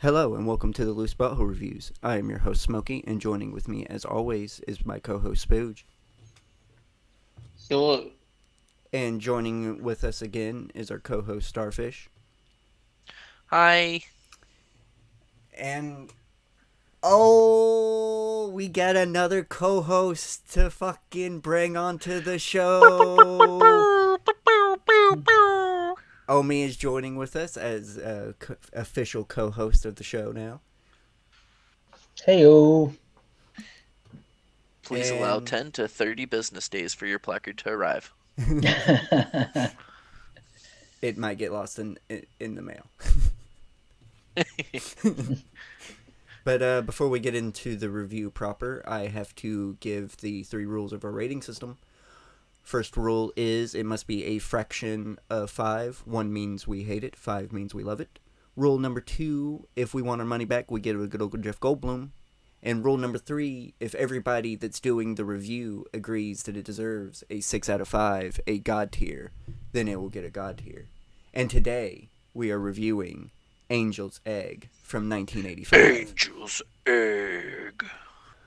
Hello and welcome to the Loose Butthole Reviews. I am your host Smokey, and joining with me as always is my co-host Spooge. Hello. And joining with us again is our co-host Starfish. Hi. And we got another co-host to fucking bring onto the show. Omi is joining with us as official co-host of the show now. Heyo. Please allow 10 to 30 business days for your placard to arrive. It might get lost in the mail. But before we get into the review proper, I have to give the 3 rules of our rating system. First rule is it must be a fraction of 5. 1 means we hate it, 5 means we love it. Rule number 2, if we want our money back, we get a good old Jeff Goldblum. And rule number 3, if everybody that's doing the review agrees that it deserves a 6 out of 5, a God tier, then it will get a God tier. And today, we are reviewing Angel's Egg from 1985. Angel's Egg.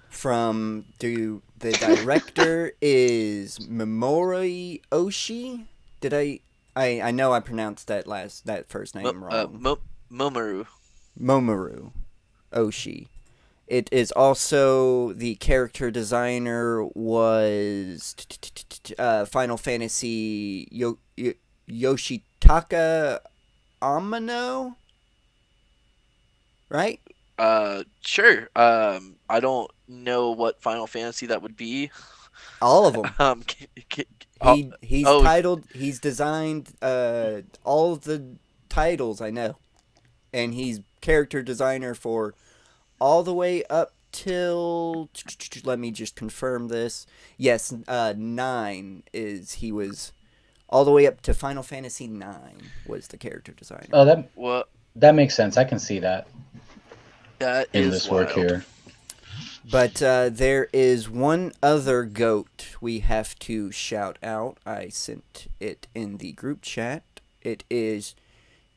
From the director is Mamoru Oshii. I know I pronounced that first name wrong. Momoru. Mamoru Oshii. It is also the character designer was Final Fantasy Yoshitaka Amano, right? Sure. I don't know what Final Fantasy that would be. All of them. He's titled. He's designed all of the titles I know, and he's character designer for all the way up till. Let me just confirm this. Yes, 9 is he was all the way up to Final Fantasy 9 was the character designer. Oh, that makes sense. I can see that. That in is this wild. work here. But there is one other goat we have to shout out. I sent it in the group chat. It is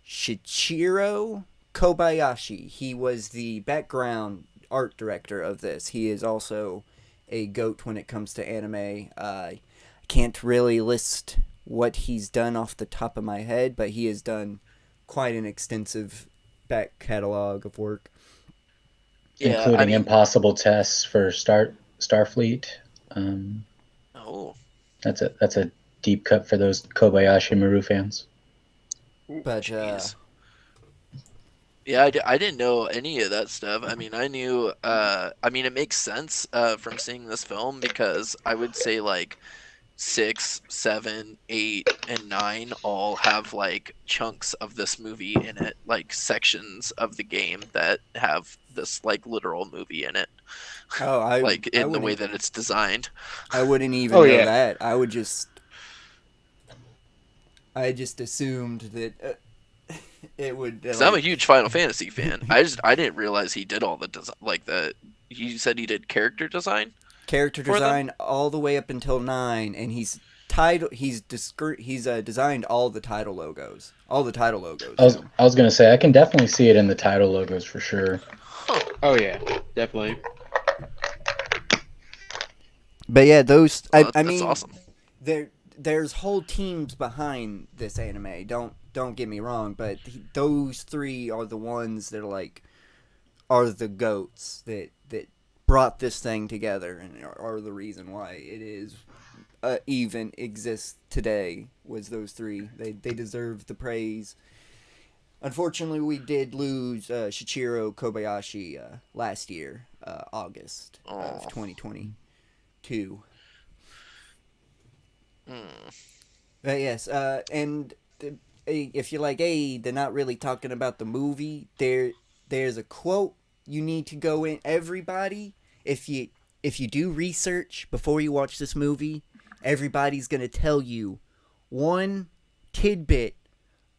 Shichiro Kobayashi. He was the background art director of this. He is also a goat when it comes to anime. I can't really list what he's done off the top of my head, but he has done quite an extensive back catalog of work. Yeah, including impossible tests for Starfleet. That's a deep cut for those Kobayashi Maru fans. But yeah, I didn't know any of that stuff. I mean, I knew. It makes sense from seeing this film because I would say like 6, 7, 8, and 9 all have like chunks of this movie in it, like sections of the game that have this like literal movie in it. Oh, like in the way that it's designed. I wouldn't even know that. I just assumed that it would. Because I'm a huge Final Fantasy fan. I didn't realize he did all the design. Like you said he did character design. Character design all the way up until 9, and he's designed all the title logos. All the title logos. I was gonna say I can definitely see it in the title logos for sure. Huh. Oh yeah, definitely. But yeah, those. That's mean, awesome. There's whole teams behind this anime. Don't get me wrong, but those 3 are the ones that are the goats that brought this thing together and are the reason why it is even exists today. Was those 3? They deserve the praise. Unfortunately, we did lose Shichiro Kobayashi last year, August of 2022. But yes, and if you're like, hey, they're not really talking about the movie, there's a quote you need to go in. Everybody, if you do research before you watch this movie, everybody's going to tell you one tidbit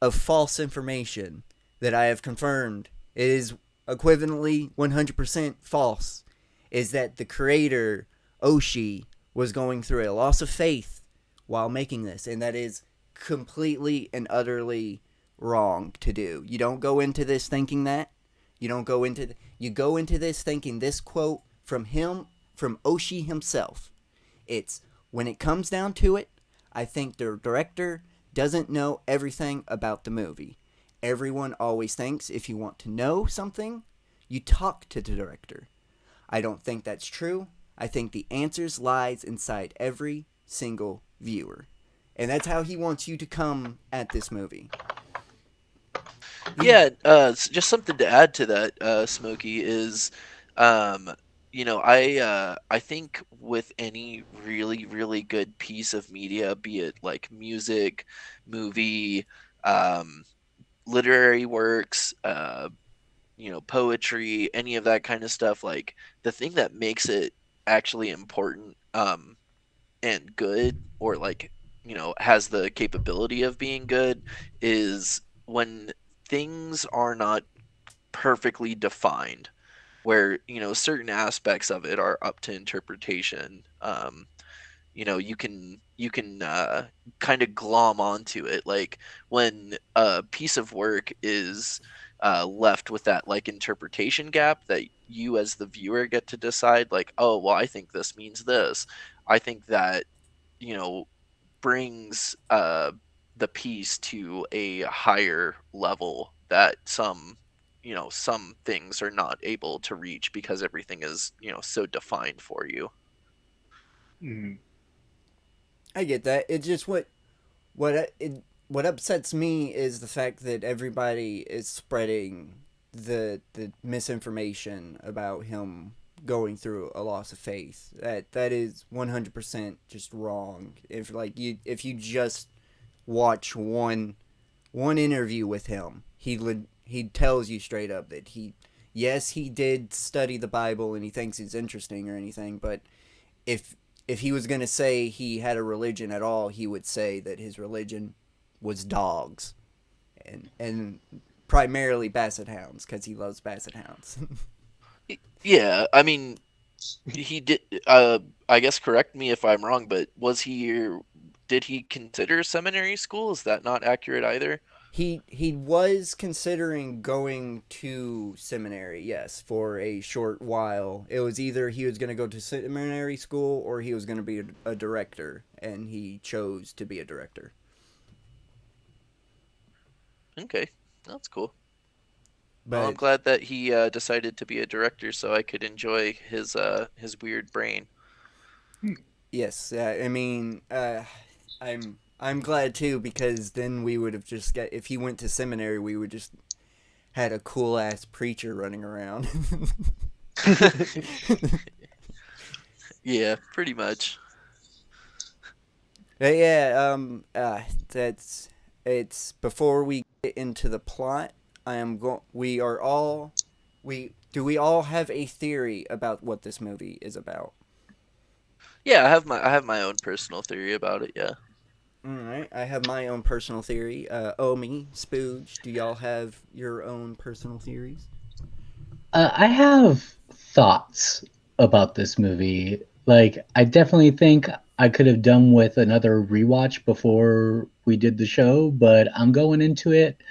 of false information that I have confirmed. It is equivalently 100% false. Is that the creator, Oshii, was going through a loss of faith while making this, and that is completely and utterly wrong to do. You don't go into this thinking that. You don't go into you go into this thinking this quote from him, from Oshii himself. It's when it comes down to it, I think the director doesn't know everything about the movie. Everyone always thinks if you want to know something, you talk to the director. I don't think that's true. I think the answers lies inside every single viewer. And that's how he wants you to come at this movie. He Yeah, just something to add to that, Smokey, is, um, I think with any really, really good piece of media, be it like music, movie, um, literary works, poetry, any of that kind of stuff, like the thing that makes it actually important, and good, or like, has the capability of being good, is when things are not perfectly defined, where certain aspects of it are up to interpretation. You can kind of glom onto it, like when a piece of work is left with that like interpretation gap that you as the viewer get to decide, like, oh well, I think this means this. I think that you know brings the piece to a higher level that some things are not able to reach because everything is so defined for you. Mm. I get that. It's just what upsets me is the fact that everybody is spreading the misinformation about him going through a loss of faith. That is 100% just wrong. If you just watch one interview with him, he tells you straight up that yes, he did study the Bible and he thinks it's interesting or anything, but if if he was going to say he had a religion at all, he would say that his religion was dogs and primarily basset hounds because he loves basset hounds. Yeah, I mean, he did. I guess correct me if I'm wrong, but did he consider seminary school? Is that not accurate either? He was considering going to seminary, yes, for a short while. It was either he was going to go to seminary school or he was going to be a director, and he chose to be a director. Okay, that's cool. Well, I'm But glad that he decided to be a director so I could enjoy his weird brain. yes, I mean, I'm glad too because then we would have just got if he went to seminary, we would just had a cool ass preacher running around. Yeah, pretty much. But yeah, that's it's before we get into the plot. I am going. We are all we all have a theory about what this movie is about. Yeah, I have my own personal theory about it. Yeah. All right, I have my own personal theory. Omi, Spooge, do y'all have your own personal theories? I have thoughts about this movie. Like, I definitely think I could have done with another rewatch before we did the show, but I'm going into it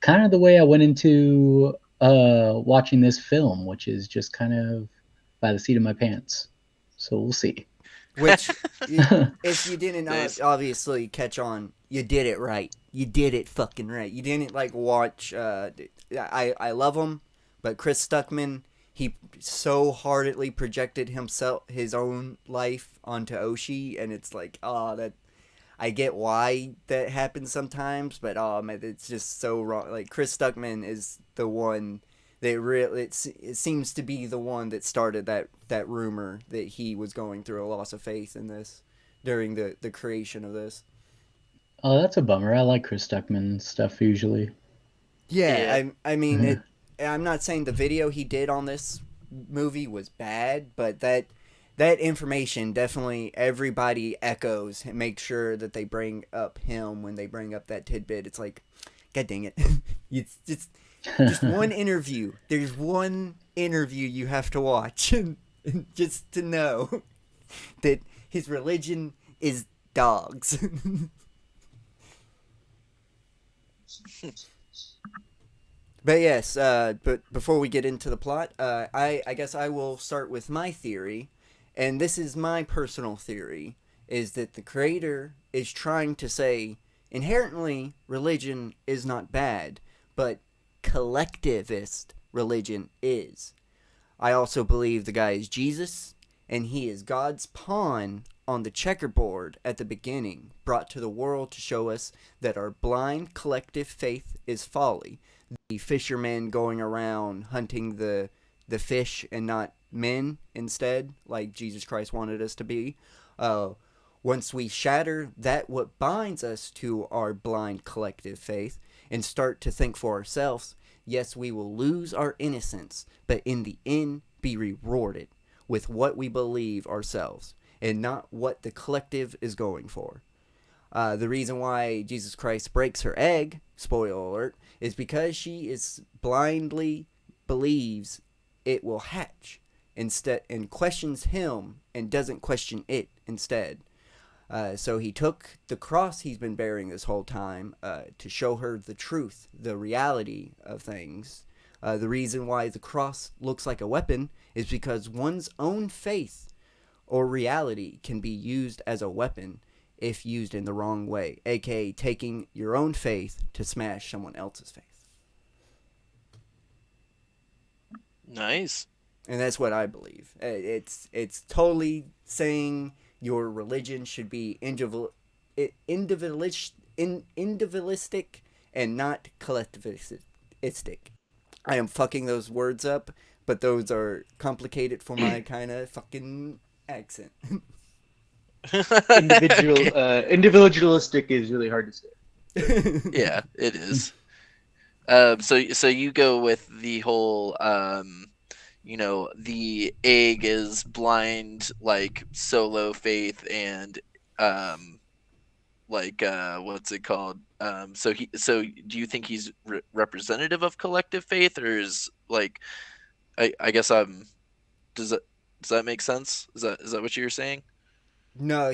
kind of the way I went into watching this film, which is just kind of by the seat of my pants. So we'll see. Which, if you didn't Nice. obviously catch on, you did it right. You did it fucking right. You didn't like watch. I love him, but Chris Stuckman, he so heartedly projected his own life onto Oshi, and it's like, oh, that I get why that happens sometimes, but oh man, it's just so wrong. Like Chris Stuckman is the one that really it seems to be the one that started that rumor that he was going through a loss of faith in this during the creation of this. Oh, that's a bummer. I like Chris Stuckman stuff usually. Yeah, Yeah. I mean it. I'm not saying the video he did on this movie was bad, but that information definitely everybody echoes and make sure that they bring up him when they bring up that tidbit. It's like, God dang it, it's just one interview. There's one interview you have to watch just to know that his religion is dogs. But yes, but before we get into the plot, I guess I will start with my theory, and this is my personal theory: is that the creator is trying to say inherently religion is not bad, but collectivist religion is. I also believe the guy is Jesus, and he is God's pawn on the checkerboard at the beginning, brought to the world to show us that our blind collective faith is folly. The fisherman going around hunting the fish and not men instead, like Jesus Christ wanted us to be. Uh, Once we shatter that what binds us to our blind collective faith and start to think for ourselves, yes, we will lose our innocence, but in the end be rewarded with what we believe ourselves and not what the collective is going for. The reason why Jesus Christ breaks her egg, spoiler alert, is because she is blindly believes it will hatch instead and questions him and doesn't question it instead. So he took the cross he's been bearing this whole time to show her the truth, the reality of things. The reason why the cross looks like a weapon is because one's own faith or reality can be used as a weapon if used in the wrong way, aka taking your own faith to smash someone else's faith. Nice. And that's what I believe. It's totally saying your religion should be individualistic and not collectivistic. I am fucking those words up, but those are complicated for my kind of fucking accent. Individualistic is really hard to say. Yeah, it is. So you go with the whole the egg is blind like solo faith and um what's it called? So do you think he's representative of collective faith, or is like I guess does that does that make sense? Is that what you're saying? No,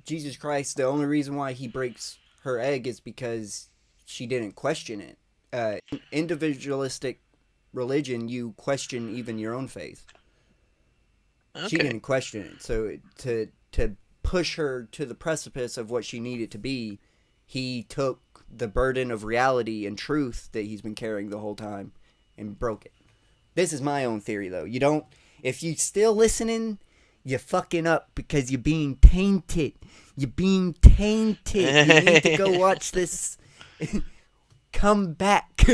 Jesus Christ. The only reason why he breaks her egg is because she didn't question it. Individualistic religion, you question even your own faith. She Okay. didn't question it, so to push her to the precipice of what she needed to be, he took the burden of reality and truth that he's been carrying the whole time and broke it. This is my own theory, though. You don't. If you still listening, you're fucking up because you're being tainted. You're being tainted. You need to go watch this. Come back.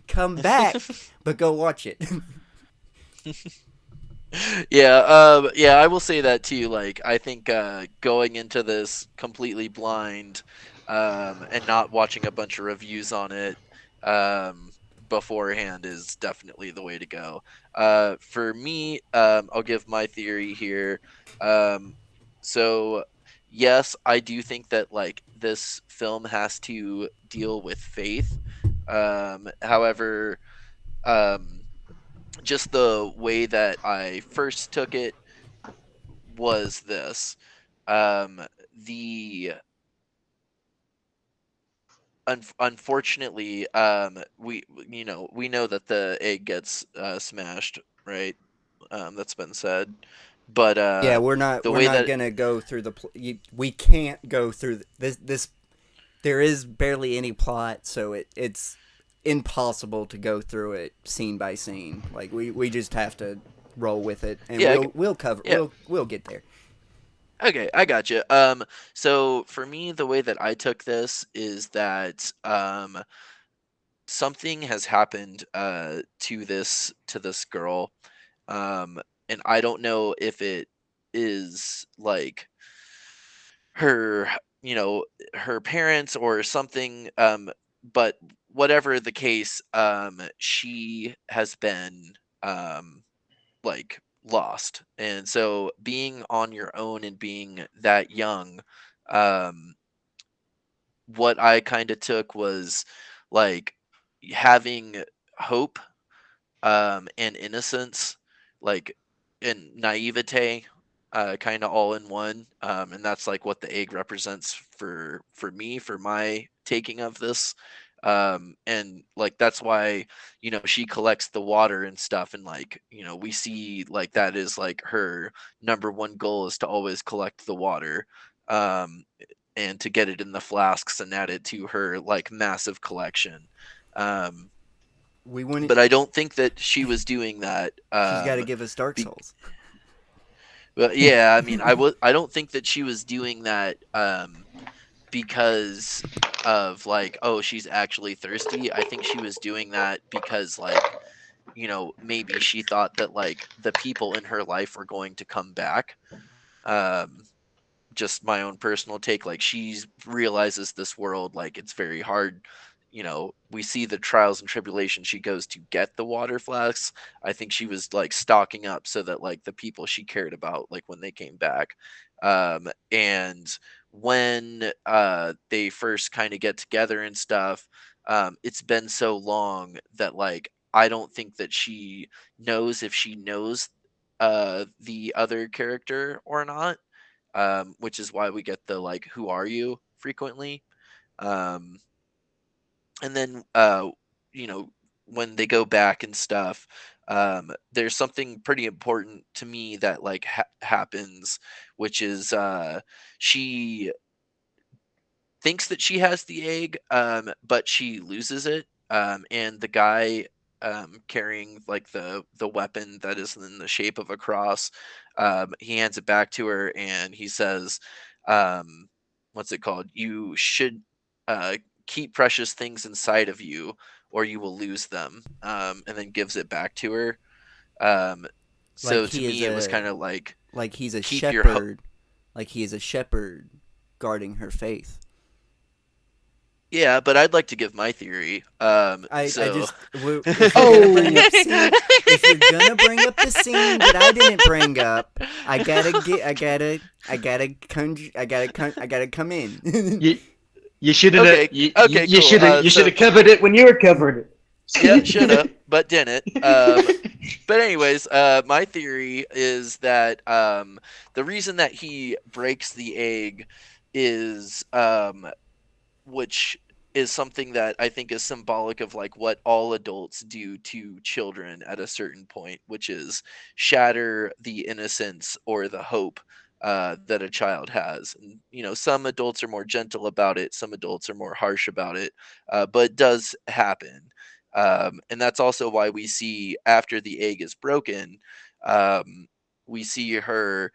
Come back. But go watch it. Yeah, yeah, I will say that too. Like, I think going into this completely blind, and not watching a bunch of reviews on it, um, beforehand is definitely the way to go. For me, I'll give my theory here. Um, so yes, I do think that like this film has to deal with faith. However, um just the way that I first took it was this. The Unfortunately, we know that the egg gets smashed, right? That's been said, but Yeah, we're not the we're way not that gonna go through we can't go through this. There is barely any plot, so it's impossible to go through it scene by scene. Like we just have to roll with it, and yeah we'll cover yeah we'll get there. okay, I got you. So for me, the way that I took this is that something has happened to this girl, um and I don't know if it is like her her parents or something, but whatever the case, she has been um like lost, and so being on your own and being that young, um what I kind of took was like having hope, and innocence, like, and naivete, kind of all in one. And that's like what the egg represents for me, for my taking of this. And like that's why she collects the water and stuff, and like we see like that is like her number one goal is to always collect the water, um, and to get it in the flasks and add it to her like massive collection. Um, We wouldn't. but I don't think that she was doing that. She's got to give us Dark Be, Souls. but yeah, I mean, I don't think that she was doing that because of like, oh, she's actually thirsty. I think she was doing that because like, maybe she thought that like the people in her life were going to come back. Um, just my own personal take, like she realizes this world, like it's very hard. We see the trials and tribulations she goes to get the water flasks. I think she was like stocking up so that like the people she cared about, like when they came back, and when they first kind of get together and stuff, it's been so long that like I don't think that she knows if she knows the other character or not, which is why we get the like "Who are you?" frequently. Um, and then you know when they go back and stuff, there's something pretty important to me that like happens, which is she thinks that she has the egg, but she loses it. And the guy carrying like the weapon that is in the shape of a cross, he hands it back to her, and he says, um, "What's it called? You should uh, keep precious things inside of you, or you will lose them." And then gives it back to her. Um, Like so to he is me, it was a kind of like like he's a keep your shepherd. Like he is a shepherd guarding her faith. Yeah, but I'd like to give my theory. I So just if you're gonna bring Oh, up scene, if you're gonna bring up the scene that I didn't bring up, I gotta come in. You you shouldn't have okay, okay, cool. you should have covered it when you were covered Yeah, shoulda, it. but didn't. But anyways, my theory is that the reason that he breaks the egg is which is something that I think is symbolic of like what all adults do to children at a certain point, which is shatter the innocence or the hope that a child has. And some adults are more gentle about it, some adults are more harsh about it, but it does happen. And that's also why we see after the egg is broken, um, we see her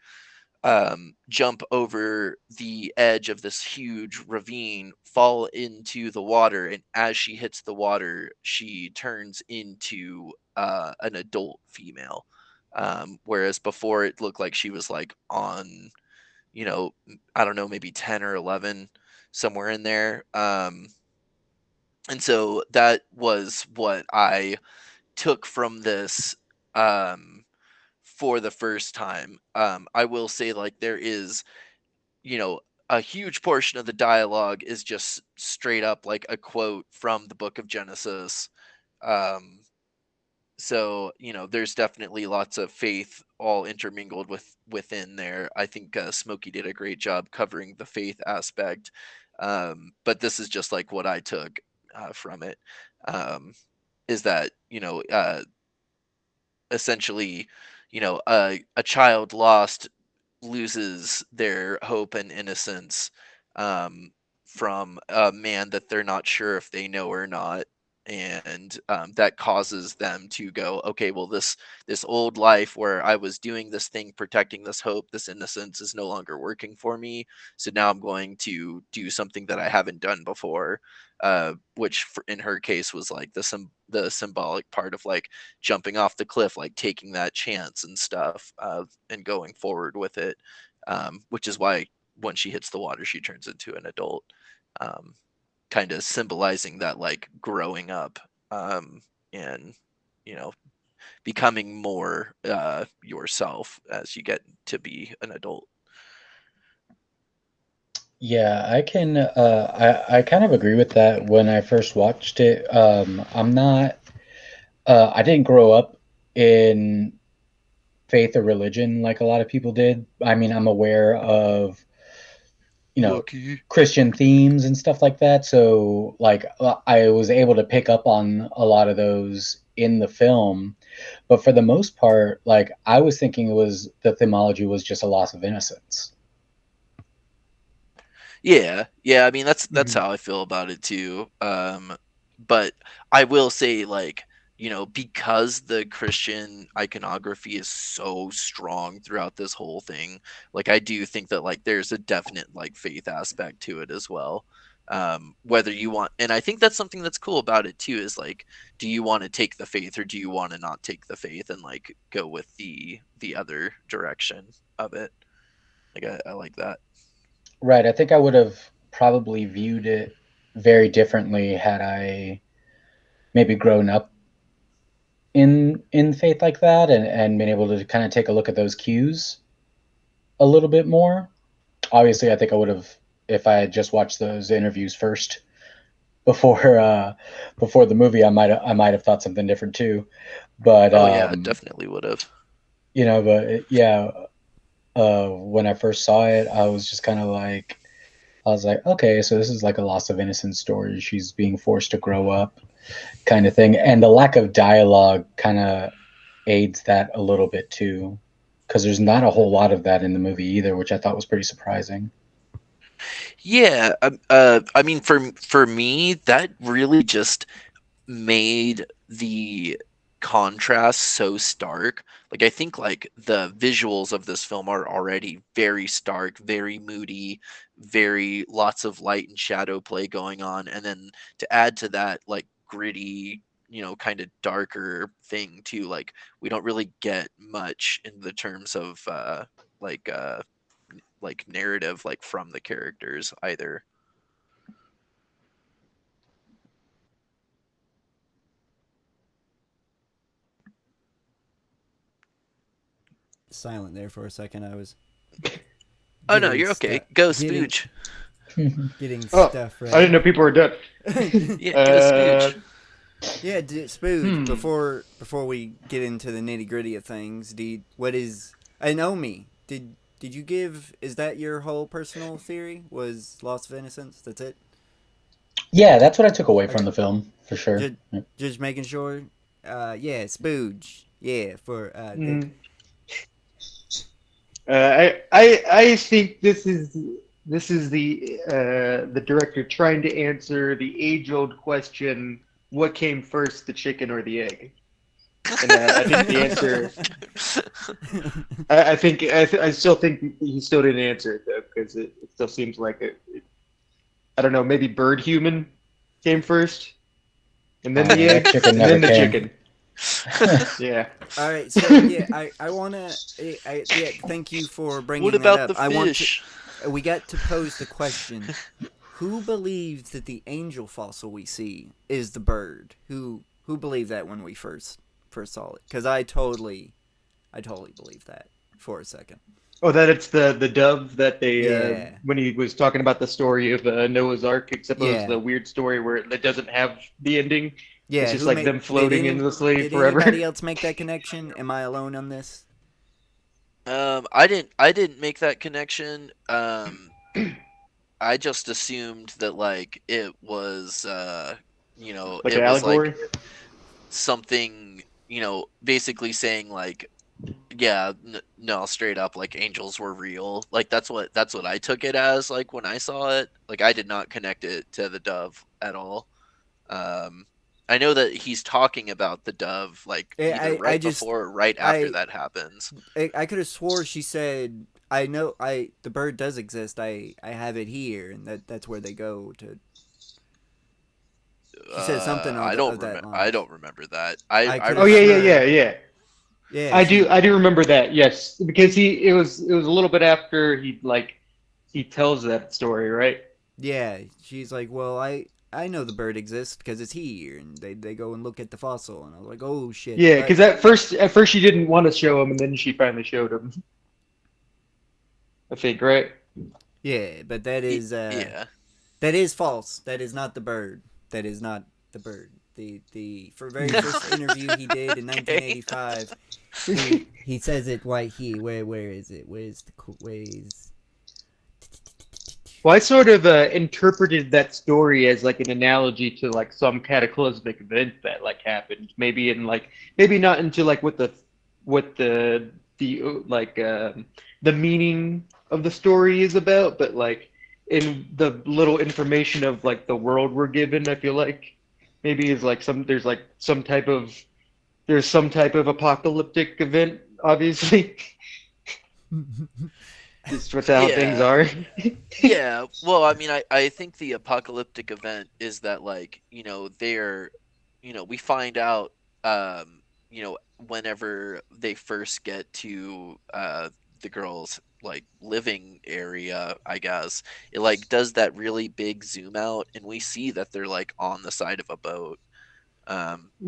jump over the edge of this huge ravine, fall into the water, and as she hits the water, she turns into an adult female. Whereas before, it looked like she was like on, I don't know, maybe 10 or 11, somewhere in there. And so that was what I took from this. For the first time, I will say like there is you know, a huge portion of the dialogue is just straight up like a quote from the book of Genesis. Um, so there's definitely lots of faith all intermingled within there. I think Smokey did a great job covering the faith aspect, but this is just like what I took from it. Um, is that essentially, a child lost loses their hope and innocence, um, from a man that they're not sure if they know or not, and that causes them to go, okay, well, this old life where I was doing this thing, protecting this hope, this innocence, is no longer working for me. So now I'm going to do something that I haven't done before, which in her case was like the symbolic part of like jumping off the cliff, like taking that chance and stuff, and going forward with it, which is why when she hits the water, she turns into an adult, um, kind of symbolizing that like growing up, and you know becoming more yourself as you get to be an adult. yeah, I can. I kind of agree with that. When I first watched it, I'm not. I didn't grow up in faith or religion like a lot of people did. I mean, I'm aware of you know, Lucky. Christian themes and stuff like that. So like I was able to pick up on a lot of those in the film, but for the most part, like I was thinking it was the themology was just a loss of innocence. Yeah. I mean, that's Mhm. how I feel about it too. But I will say, like, because the Christian iconography is so strong throughout this whole thing, like, I do think that like there's a definite like faith aspect to it as well. Whether you want, and I think that's something that's cool about it too, is like, do you want to take the faith or do you want to not take the faith and like go with the other direction of it? Like, I like that. Right. I think I would have probably viewed it very differently had I maybe grown up in faith like that and been able to kind of take a look at those cues a little bit more. Obviously, I think I would have if I had just watched those interviews first before before the movie. I might have thought something different too. But Oh yeah, definitely would have. yeah, when I first saw it, I was just kind of like, I was like, okay, so this is like a loss of innocence story. She's being forced to grow up, kind of thing, and the lack of dialogue kind of aids that a little bit too, because there's not a whole lot of that in the movie either, which I thought was pretty surprising. Yeah, I mean, for me, that really just made the contrast so stark. Like, I think like the visuals of this film are already very stark, very moody, very lots of light and shadow play going on, and then to add to that like gritty, kind of darker thing too. Like, we don't really get much in the terms of like uh like narrative like from the characters either. Silent there for a second. I was Oh no, getting you're okay. stuff, Go getting Spooge. getting Oh, stuff I didn't ready. know people were done. Yeah, go Uh, Spooge. Yeah, Spooge. hmm. Before we get into the nitty gritty of things, what is Anomi? Did you give? Is that your whole personal theory? Was loss of innocence? That's it. Yeah, that's what I took away from Okay, the film for sure. just just making sure. Yeah, Spooge. Yeah, for Hmm. I think this is the director trying to answer the age-old question: what came first, the chicken or the egg? And I think the answer, I still think he still didn't answer it though, because it still seems like I don't know, maybe bird human came first, and then Oh the man, that egg, chicken and never then the came. chicken. Yeah. All right, so yeah, I wanna, yeah, thank you for What bringing that about up. the I want to, fish? we got to pose the question: who believes that the angel fossil we see is the bird? Who believed that when we first saw it? Because I totally believe that for a second. Oh, that it's the dove that they Yeah, when he was talking about the story of Noah's Ark, except it was yeah, the weird story where it doesn't have the ending. It's yeah. just Who like made? them floating endlessly Did anybody forever. else make that connection? Am I alone on this? I didn't make that connection. I just assumed that like it was Like an it was like allegory. something, basically saying like, yeah, no, straight up, like angels were real. Like that's what I took it as, like when I saw it. Like, I did not connect it to the dove at all. Um I know that he's talking about the dove like either I right just before or right after I that happens. I could have swore she said, "I know I the bird does exist. I have it here," and that's where they go to. She said something of that I lines. don't remember that. I I I could Oh have yeah, yeah, remember. yeah, swore. yeah. Yeah, I do remember that. Yes, because it was a little bit after he tells that story, right? yeah. She's like, well, I know the bird exists because it's here, and they go and look at the fossil, and I was like, oh shit. Yeah, because at first she didn't want to show him, and then she finally showed him. I think, right? Yeah, but Yeah. that is false. That is not the bird. That is not the bird. The for very first interview he did in Okay. 1985, he says it right here. Where is it? Where's Well, I sort of interpreted that story as like an analogy to like some cataclysmic event that like happened. Maybe in like maybe not into like what the the meaning of the story is about, but like in the little information of like the world we're given. I feel like maybe is like there's some type of apocalyptic event. Obviously, just what how things Yeah. are. Yeah. Well, I mean, I think the apocalyptic event is that, like, they're, we find out, whenever they first get to the girl's like living area, I guess, it like does that really big zoom out and we see that they're like on the side of a boat.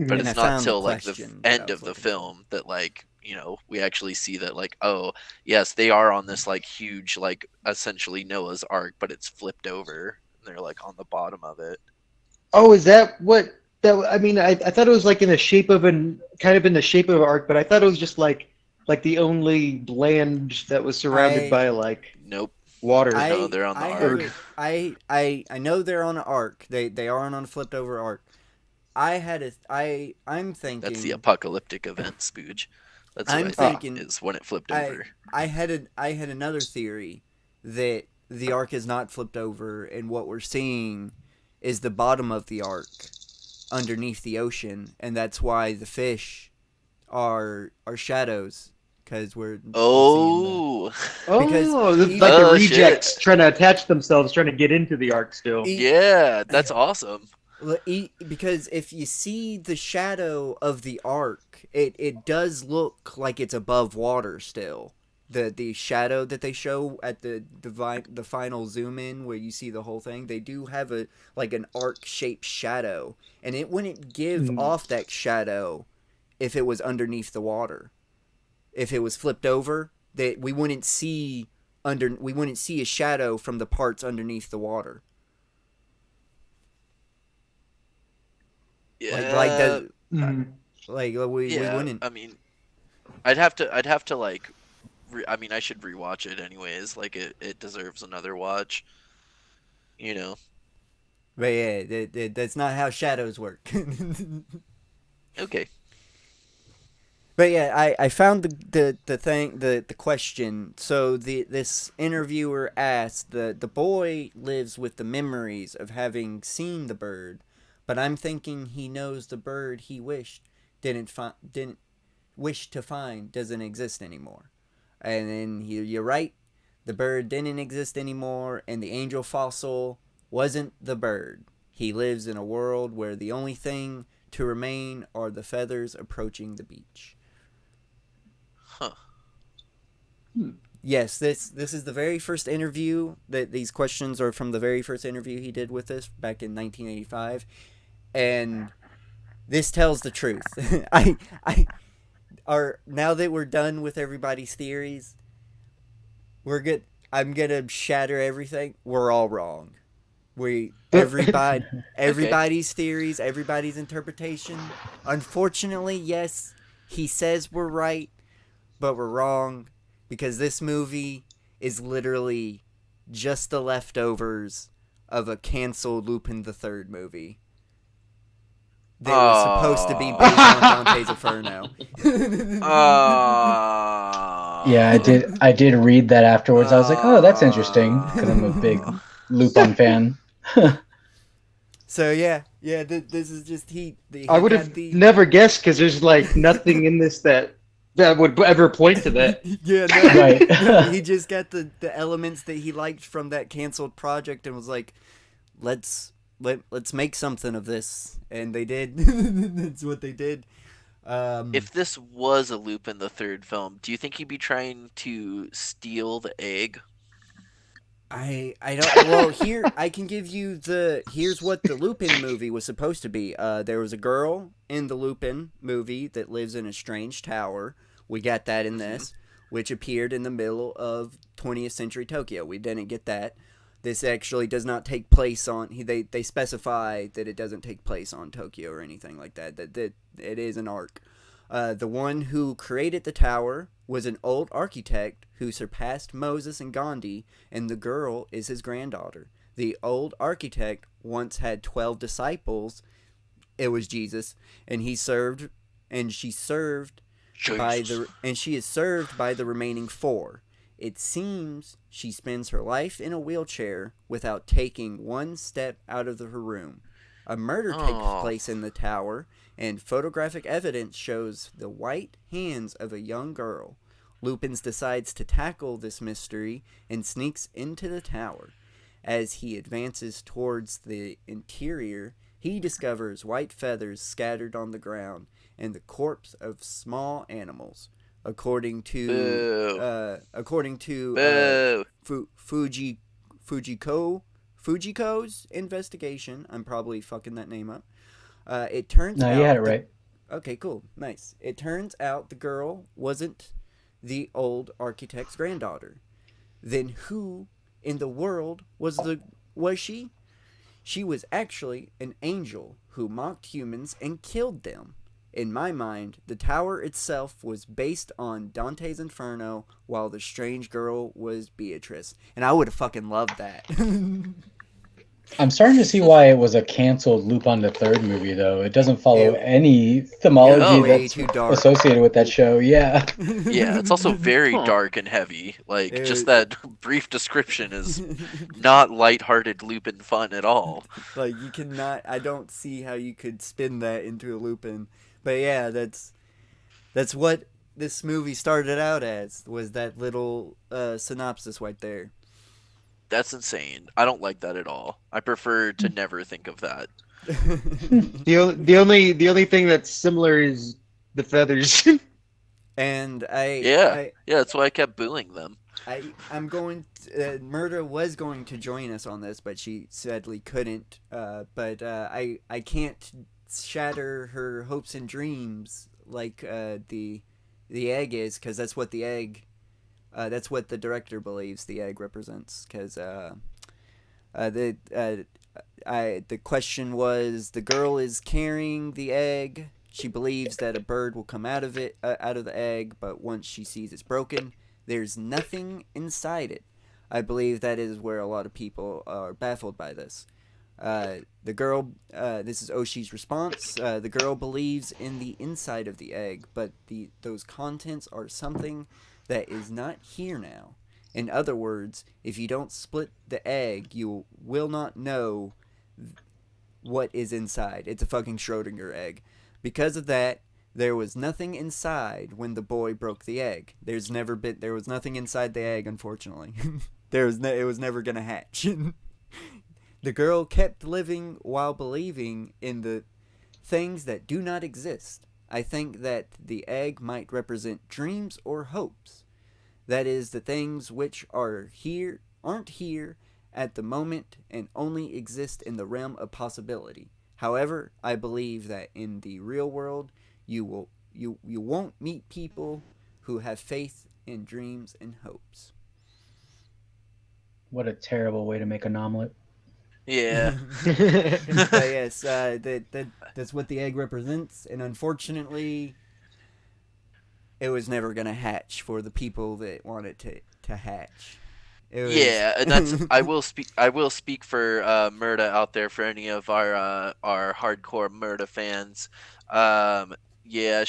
But And Mhm. I it's not found the till like the question that I end was of the looking for. film that, like, we actually see that, like, oh yes, they are on this like huge, like, essentially Noah's Ark, but it's flipped over and they're like on the bottom of it. Oh, is that what that? I mean, I thought it was like in the shape of an kind of in the shape of an arc, but I thought it was just like the only land that was surrounded I by like Nope. water No, I they're on the I have or Ark. a I know they're on an arc. They aren't on a flipped over arc. I'm That's the thinking apocalyptic event, Spooge. That's what I'm I think ah. thinking is when it flipped I over. I had another theory that the arc is not flipped over and what we're seeing is the bottom of the arc underneath the ocean, and that's why the fish are shadows because we're seeing the Oh. because Oh, this is like even the Oh shit. rejects trying to attach themselves, trying to get into the arc still. e, Yeah, that's awesome. because if you see the shadow of the arc, it does look like it's above water still. The shadow that they show at the final zoom in where you see the whole thing, they do have a like an arc shaped shadow, and it wouldn't give Mm. off that shadow if it was underneath the water. If it was flipped over, that we wouldn't see a shadow from the parts underneath the water. Like Yeah. does uh, Mm. like we Yeah, wouldn't. I mean, I'd have to like I mean, I should rewatch it anyways. Like it deserves another watch, you know. But yeah, that's not how shadows work. Okay. But yeah, I found the thing the question. So this interviewer asked the boy lives with the memories of having seen the bird, but I'm thinking he knows the bird he didn't wish to find doesn't exist anymore. And then you're right, the bird didn't exist anymore, and the angel fossil wasn't the bird. He lives in a world where the only thing to remain are the feathers approaching the beach. Huh. Hmm. Yes, this is the very first interview that these questions are from the very first interview he did with us back in 1985, and this tells the truth. I are now that we're done with everybody's theories, we're good. I'm gonna shatter everything. We're all wrong. We Okay. everybody's theories, everybody's interpretation. Unfortunately, yes, he says we're right, but we're wrong because this movie is literally just the leftovers of a canceled Lupin the Third movie that was supposed to be Oh. based on Dante's Inferno. Yeah, Oh. I did read that afterwards. I was like, oh, that's interesting because I'm a big Oh. Lupin fan. So yeah, this is just I he would got have the never guessed because there's like nothing in this that would ever point to that. yeah, Right. no, he just got the elements that he liked from that canceled project and was like, let's make something of this, and they did. That's what they did. Um, If this was a Lupin the Third film, do you think he'd be trying to steal the egg? I don't. Well, here I can give you the. Here's what the Lupin movie was supposed to be. There was a girl in the Lupin movie that lives in a strange tower. We got that in Mm-hmm. this, which appeared in the middle of 20th century Tokyo. We didn't get that. This actually does not take place on. They specify that it doesn't take place on Tokyo or anything like that. That it is an arc. The one who created the tower was an old architect who surpassed Moses and Gandhi, and the girl is his granddaughter. The old architect once had 12 disciples. It was Jesus, and he served, and she served Jesus. and she is served by the remaining four. It seems she spends her life in a wheelchair without taking one step out of her room. A murder takes Oh, place in the tower, and photographic evidence shows the white hands of a young girl. Lupin decides to tackle this mystery and sneaks into the tower. As he advances towards the interior, he discovers white feathers scattered on the ground and the corpse of small animals. According to boo, according to Fujiko's investigation, I'm probably fucking that name up. It turns No, you had out it the right. Okay, cool, nice. It turns out the girl wasn't the old architect's granddaughter. Then who in the world was she? She was actually an angel who mocked humans and killed them. In my mind, the tower itself was based on Dante's Inferno, while the strange girl was Beatrice. And I would have fucking loved that. I'm starting to see why it was a canceled Lupin the Third movie, though. It doesn't follow it, any it was themology no. way that's too dark. associated with that show. Yeah. Yeah, it's also very Huh. dark and heavy. Like, just It- that brief description is not lighthearted Lupin fun at all. like you cannot. I don't see how you could spin that into a Lupin. But yeah, that's what this movie started out as. Was that little synopsis right there? That's insane. I don't like that at all. I prefer to never think of that. The only thing that's similar is the feathers. and Yeah, yeah, that's why I kept booing them. I'm going. Murda was going to join us on this, but she sadly couldn't. But I can't shatter her hopes and dreams like the egg is, because that's what the egg. That's what the director believes the egg represents. Because the question was, the girl is carrying the egg. She believes that a bird will come out of it, out of the egg, but once she sees it's broken, there's nothing inside it. I believe that is where a lot of people are baffled by this. The girl, this is Oshi's response. The girl believes in the inside of the egg, but those contents are something that is not here now. In other words, if you don't split the egg, you will not know what is inside. It's a fucking Schrodinger egg. Because of that, there was nothing inside when the boy broke the egg. There was nothing inside the egg, unfortunately. It was never gonna hatch. The girl kept living while believing in the things that do not exist. I think that the egg might represent dreams or hopes. That is, the things which aren't here at the moment and only exist in the realm of possibility. However, I believe that in the real world, you won't meet people who have faith in dreams and hopes. What a terrible way to make an omelet. Yeah. But yes, that's what the egg represents, and unfortunately, it was never gonna hatch for the people that want it to hatch. It was. Yeah, and that's I will speak for Murda out there, for any of our hardcore Murda fans. Yeah,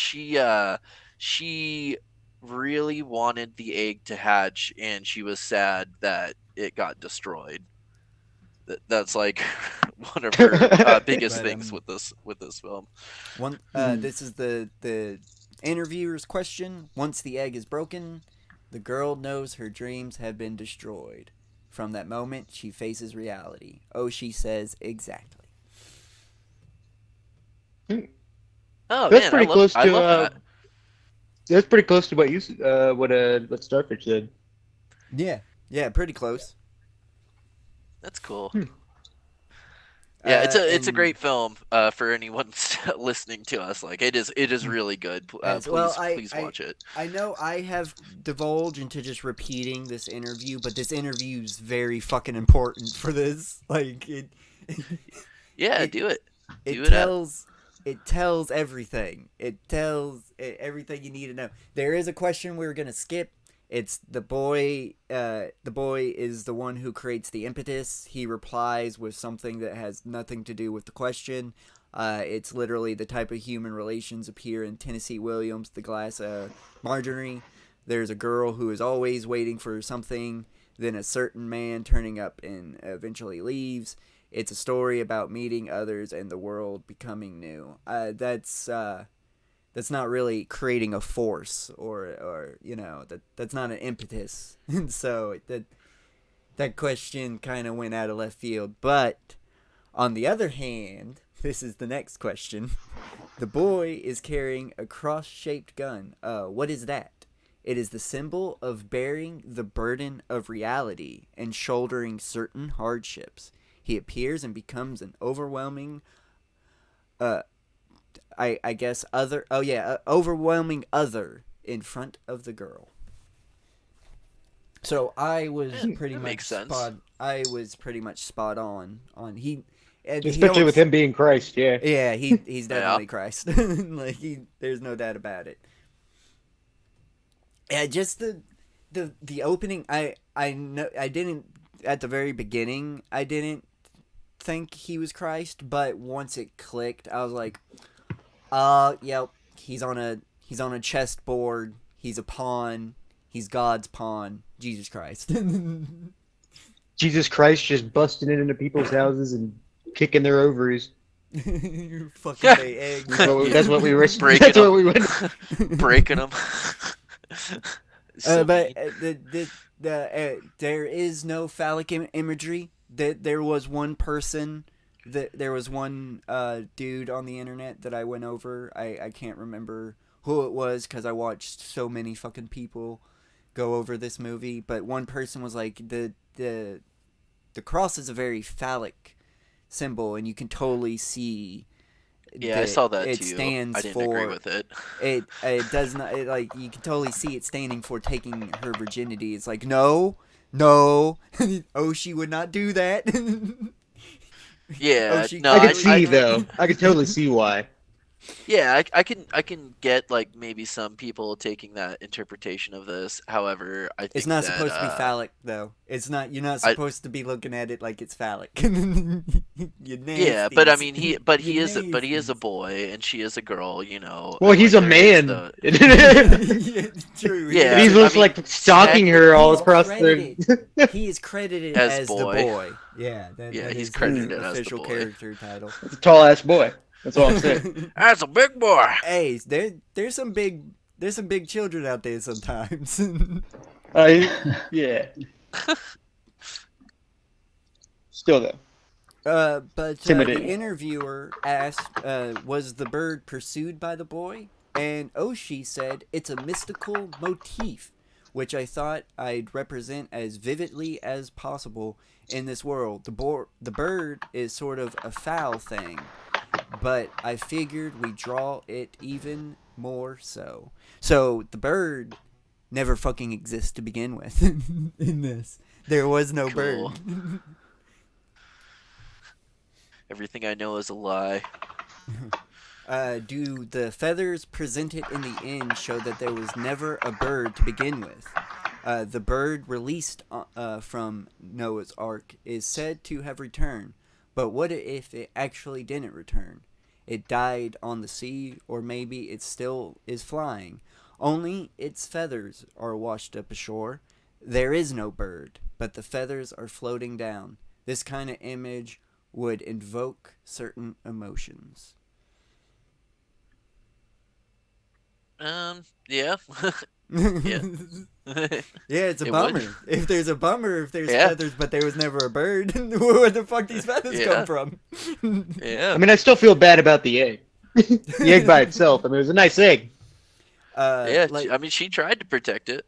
she really wanted the egg to hatch, and she was sad that it got destroyed. That's like one of her biggest But things with this film. this is the interviewer's question. Once the egg is broken, the girl knows her dreams have been destroyed. From that moment, she faces reality. Oh, she says exactly. Oh That's man, pretty close I to love that. that's pretty close to what Starfish said. Yeah, pretty close. That's cool. Hmm. Yeah, it's a And great film for anyone listening to us. Like, it is really good. as well, Please watch it. I know I have divulged into just repeating this interview, but this interview is very fucking important for this. Like Yeah, it do it. it Do it up. tells it tells everything. It tells everything you need to know. There is a question we're gonna skip. It's the boy. The boy is the one who creates the impetus. He replies with something that has nothing to do with the question. It's literally the type of human relations appear in Tennessee Williams' The Glass Marjorie. There's a girl who is always waiting for something, then a certain man turning up and eventually leaves. It's a story about meeting others and the world becoming new. That's not really creating a force or that's not an impetus. And so that question kind of went out of left field. But on the other hand, this is the next question. The boy is carrying a cross-shaped gun. What is that? It is the symbol of bearing the burden of reality and shouldering certain hardships. He appears and becomes an overwhelming I guess overwhelming other in front of the girl. So I was pretty that much makes sense. pretty much spot on he. And Especially with him being Christ, yeah. Yeah, he's definitely Yeah. Christ. Like there's no doubt about it. Yeah, just the opening. I know I didn't at the very beginning. I didn't think he was Christ, but once it clicked, I was like, yep, he's on a chessboard. He's a pawn. He's God's pawn. Jesus Christ. Jesus Christ just busting into people's houses and kicking their ovaries. You fucking lay eggs. That's what we were. Breaking That's what them. we went. Breaking them. So But mean. there is no phallic imagery. There was one person. There was one dude on the internet that I went over. I can't remember who it was because I watched so many fucking people go over this movie. But one person was like, the cross is a very phallic symbol, and you can totally see. Yeah, I saw that it too. stands I didn't for agree with it. it does not like you can totally see it standing for taking her virginity. It's like no, oh, she would not do that. Yeah, She no, I could clearly see would not. though. I could totally see why. yeah, I can get like maybe some people taking that interpretation of this. However, I It's think not that supposed to be phallic though. It's not. You're not I supposed to be looking at it like it's phallic. You yeah, but I nasties. mean You he is a nasties. boy and she is a girl, Well, and he's like a there is man. the Yeah, true. yeah, He's I just mean like stalking her all He's across credited. the. He is credited as as the boy. boy. Yeah, Yeah, that he's is his credited as the official boy. character title. It's a tall ass boy. That's all I'm saying. That's a big boy. Hey, there's some big children out there sometimes. Yeah. Still though, But the intimidating. interviewer asked, was the bird pursued by the boy? And Oshi said, it's a mystical motif, which I thought I'd represent as vividly as possible in this world. The bird is sort of a foul thing, but I figured we draw it even more so. So the bird never fucking exists to begin with in this. There was no Cool. bird. Everything I know is a lie. Do the feathers presented in the end show that there was never a bird to begin with? The bird released from Noah's Ark is said to have returned, but what if it actually didn't return? It died on the sea, or maybe it still is flying. Only its feathers are washed up ashore. There is no bird, but the feathers are floating down. This kind of image would invoke certain emotions. Yeah. Yeah. Yeah, it's a It bummer. would. If there's Yeah. feathers, but there was never a bird, where the fuck these feathers Yeah. come from? Yeah. I mean, I still feel bad about the egg. The egg by itself. I mean, it was a nice egg. Yeah, Like I mean, she tried to protect it.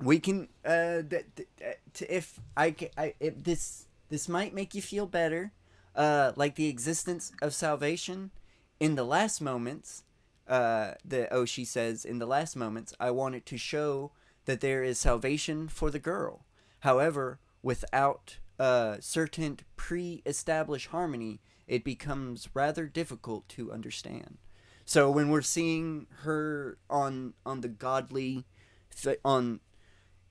we can, if I, if this might make you feel better, like the existence of salvation. In the last moments, the Oshi says, in the last moments, I wanted to show that there is salvation for the girl. However, without certain pre-established harmony, it becomes rather difficult to understand. So when we're seeing her on the godly, on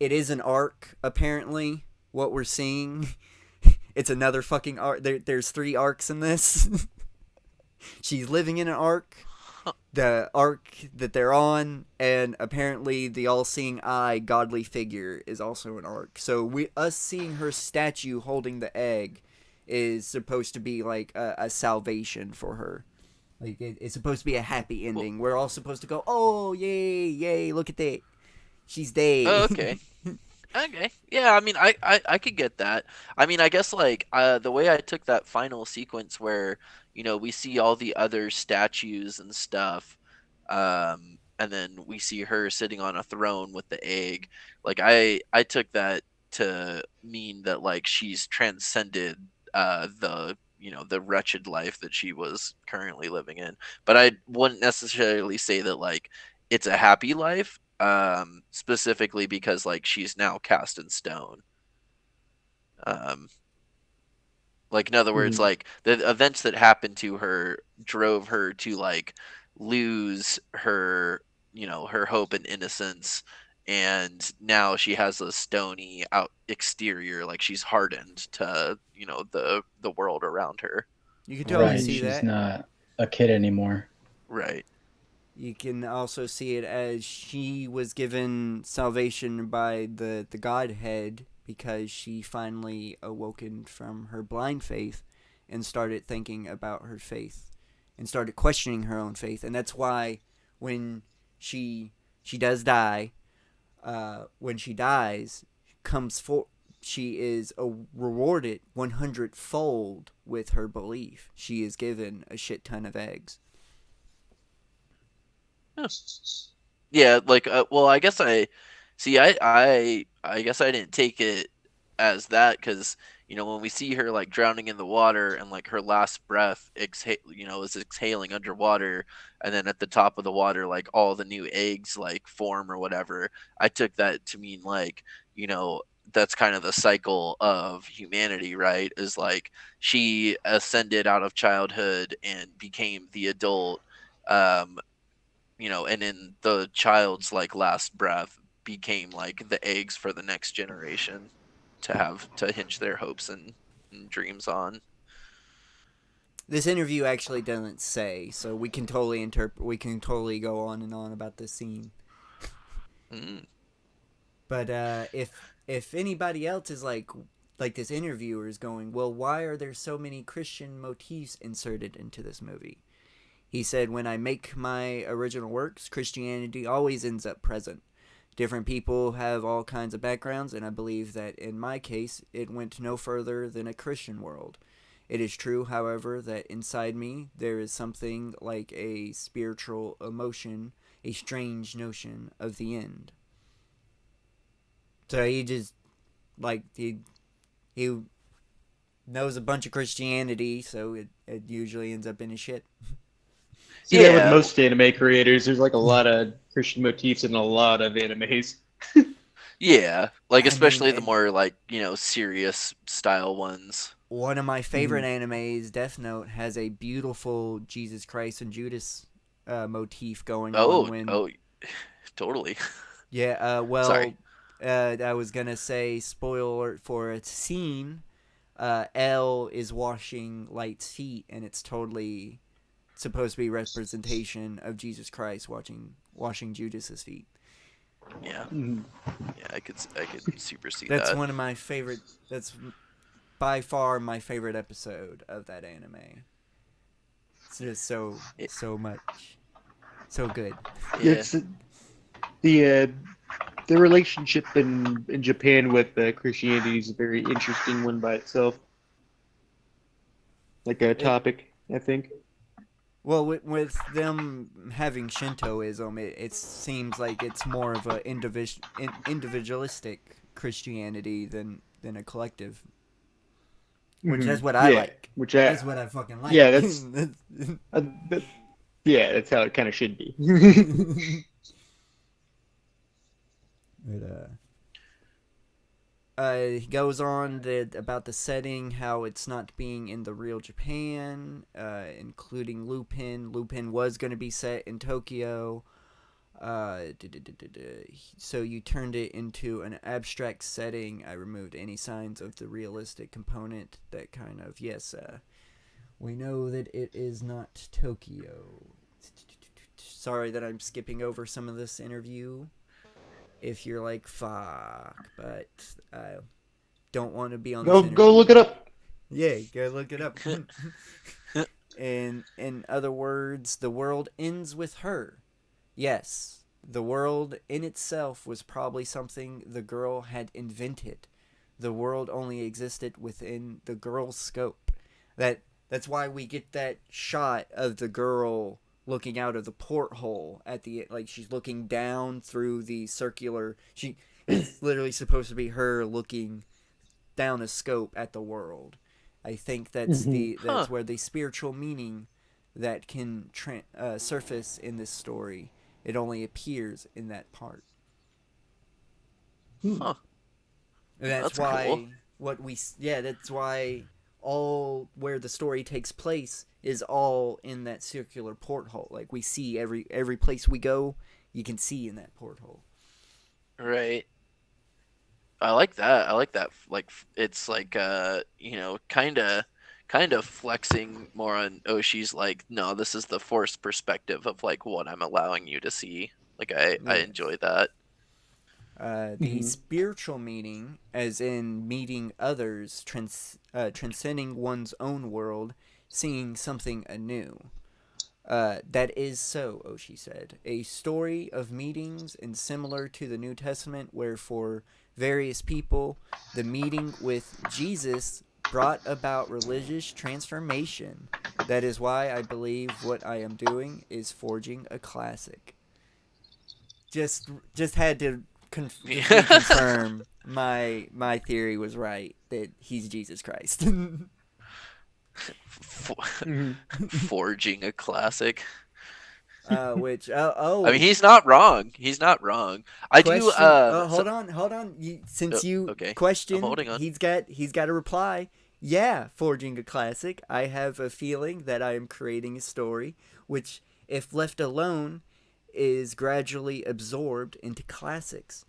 it is an arc apparently. What we're seeing, it's another fucking arc. There's three arcs in this. She's living in an arc, the arc that they're on, and apparently the all-seeing eye godly figure is also an arc. So us seeing her statue holding the egg is supposed to be like a salvation for her. Like it's supposed to be a happy Well, ending. We're all supposed to go, oh yay, yay, look at that, she's dead. oh, okay. Okay. Yeah, I mean, I could get that. I mean, I guess like the way I took that final sequence where, we see all the other statues and stuff, and then we see her sitting on a throne with the egg. Like I took that to mean that like she's transcended the wretched life that she was currently living in. But I wouldn't necessarily say that like it's a happy life, specifically because like she's now cast in stone. um like in other words, Mhm. like the events that happened to her drove her to like lose her her hope and innocence, and now she has a stony out exterior, like she's hardened to the world around her. You can totally Right. see She's that. not a kid anymore. Right. You can also see it as she was given salvation by the Godhead because she finally awoken from her blind faith and started thinking about her faith and started questioning her own faith. And that's why when she does die, when she dies, comes for she is rewarded 100-fold with her belief. She is given a shit ton of eggs. Huh. Yeah, like well, I guess I see. I guess I didn't take it as that because when we see her like drowning in the water and like her last breath is exhaling underwater, and then at the top of the water like all the new eggs like form or whatever. I took that to mean like that's kind of the cycle of humanity, right? Is like she ascended out of childhood and became the adult, um and in the child's like last breath became like the eggs for the next generation to hinge their hopes and dreams on. This interview actually doesn't say, so we can totally interpret. We can totally go on and on about this scene. Mm. But if anybody else is like this interviewer is going, well, why are there so many Christian motifs inserted into this movie? He said, when I make my original works, Christianity always ends up present. Different people have all kinds of backgrounds, and I believe that in my case, it went no further than a Christian world. It is true, however, that inside me there is something like a spiritual emotion, a strange notion of the end. So he just like he knows a bunch of Christianity, so it usually ends up in his shit. See that with Yeah, most anime creators. There's like a lot of Christian motifs in a lot of animes. yeah, like I mean, especially the more like serious style ones. one of my Hmm. favorite animes, Death Note, has a beautiful Jesus Christ and Judas motif going on Oh, when oh, totally. yeah, Sorry. I was gonna say spoiler alert for a scene. L is washing Light's feet, and it's totally supposed to be representation of Jesus Christ washing Judas's feet. Yeah, Hmm. yeah, I could super see That's that. one of my favorite. That's by far my favorite episode of that anime. It's just Y- so much, so good. Yeah, It's the the relationship in Japan with Christianity is a very interesting one by itself, like a It topic, I think. well with them having Shintoism, it seems like it's more of a individualistic Christianity than a collective, which Hmm. that's what I Yeah, like. which That's what I fucking like. yeah, uh, that, yeah, that's how it kind of should be. but, He goes on about the setting, how it's not being in the real Japan, including Lupin. Lupin was going to be set in Tokyo. So you turned it into an abstract setting. I removed any signs of the realistic component. That kind of, yes, we know that it is not Tokyo. Sorry that I'm skipping over some of this interview. If you're like, fuck, but I don't want to be on this Go look it interview. up. Yeah, go look it up. And in other words, the world ends with her. Yes, the world in itself was probably something the girl had invented. The world only existed within the girl's scope. That's why we get that shot of the girl looking out of the porthole at the, like, she's looking down through the circular. She it's literally supposed to be her looking down a scope at the world. I think Huh. that's where the spiritual meaning that can surface in this story, it only appears in that part. Hmm. Huh. And that's That's cool. why that's why all where the story takes place is all in that circular porthole. Like, we see every place we go, you can see in that porthole. Right. I like that. I like that. Like it's like kind of flexing more on Oshi's like, no, this is the forced perspective of like what I'm allowing you to see. Like I Yes. enjoy that. The spiritual meaning, as in meeting others, transcending one's own world, seeing something anew. That is so, Oshi said. A story of meetings, and similar to the New Testament, where for various people, the meeting with Jesus brought about religious transformation. That is why I believe what I am doing is forging a classic. Just had to just reconfirm my theory was right, that he's Jesus Christ. For- Mhm. Forging a classic. Which I mean, he's not wrong. He's not wrong. I do. question. So, Hold on. Since you okay. I'm questioned, holding on. he's got a reply. Yeah, forging a classic. I have a feeling that I am creating a story which, if left alone, is gradually absorbed into classics.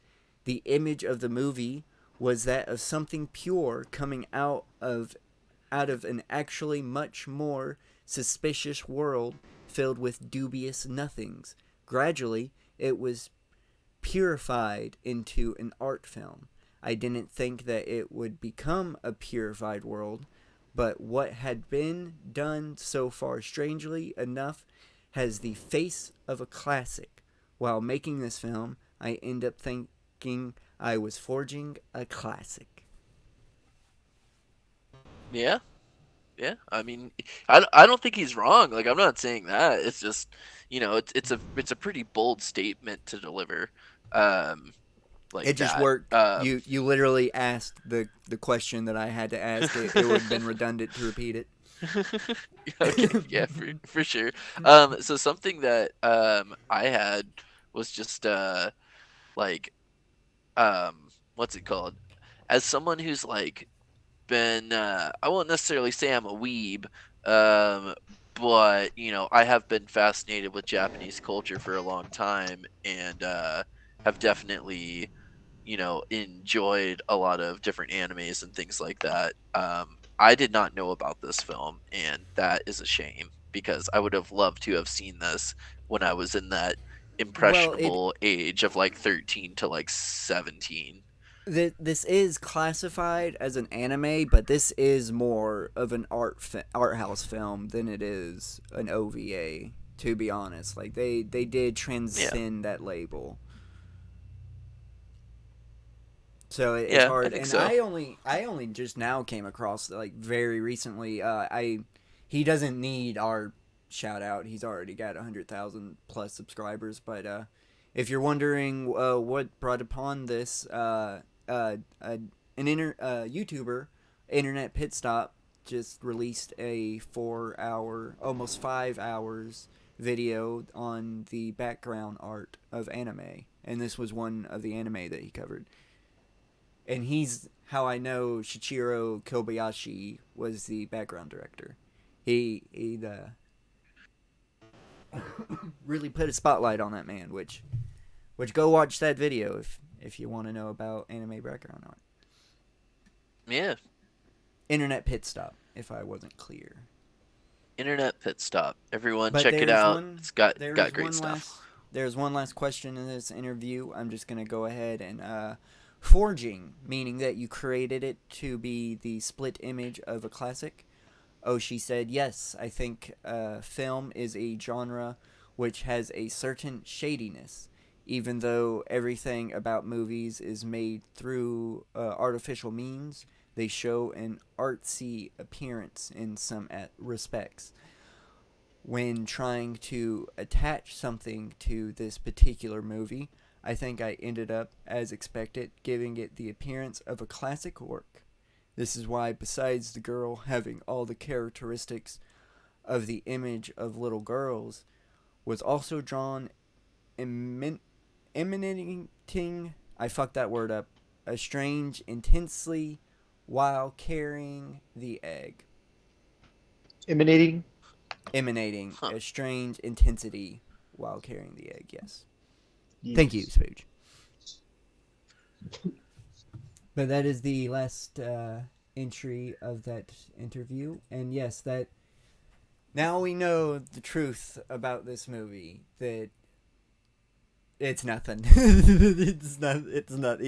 The image of the movie was that of something pure coming out of an actually much more suspicious world filled with dubious nothings. Gradually, it was purified into an art film. I didn't think that it would become a purified world, but what had been done so far, strangely enough, has the face of a classic. While making this film, I end up thinking I was forging a classic. Yeah. Yeah. I mean, I don't think he's wrong. Like I'm not saying that. It's just, it's a pretty bold statement to deliver. Um, It like just that. worked. You literally asked the question that I had to ask. It would have been redundant to repeat it. Okay, yeah, for sure. So something that I had was just like what's it called? As someone who's like been I won't necessarily say I'm a weeb, um, but I have been fascinated with Japanese culture for a long time and have definitely enjoyed a lot of different animes and things like that. I did not know about this film, and that is a shame because I would have loved to have seen this when I was in that Well, it impressionable age of like 13 to like 17. this is classified as an anime, but this is more of an art house film than it is an OVA. To be honest, like they did Yeah, transcend that label. So it's yeah, I hard, think and so. I only just now came across, like, very recently. I He doesn't need our shout out. He's already got 100,000 plus subscribers. But if you're wondering what brought upon this, YouTuber, Internet Pit Stop, just released a 4 hour, almost 5 hours video on the background art of anime, and this was one of the anime that he covered. and he's how I know Shichiro Kobayashi was the background director. He really put a spotlight on that man, which go watch that video if you want to know about anime background art. Yeah, Internet pit stop, if I wasn't clear. Internet Pit Stop. Everyone, But check it out. It's got great stuff. there's one last question in this interview. I'm just gonna go ahead and forging, meaning that you created it to be the split image of a classic. Oshi said, "Yes, I think film is a genre which has a certain shadiness, even though everything about movies is made through artificial means. They show an artsy appearance in some respects. When trying to attach something to this particular movie, I think I ended up, as expected, giving it the appearance of a classic work. This is why, besides the girl having all the characteristics of the image of little girls, was also drawn emanating, I fucked that word up, a strange intensely while carrying the egg. Emanating. Emanating Huh. a strange intensity while carrying the egg, yes. Thank you, Yes. Spooge. But that is the last entry of that interview. And yes, that now we know the truth about this movie. That it's nothing. it's not. It's not.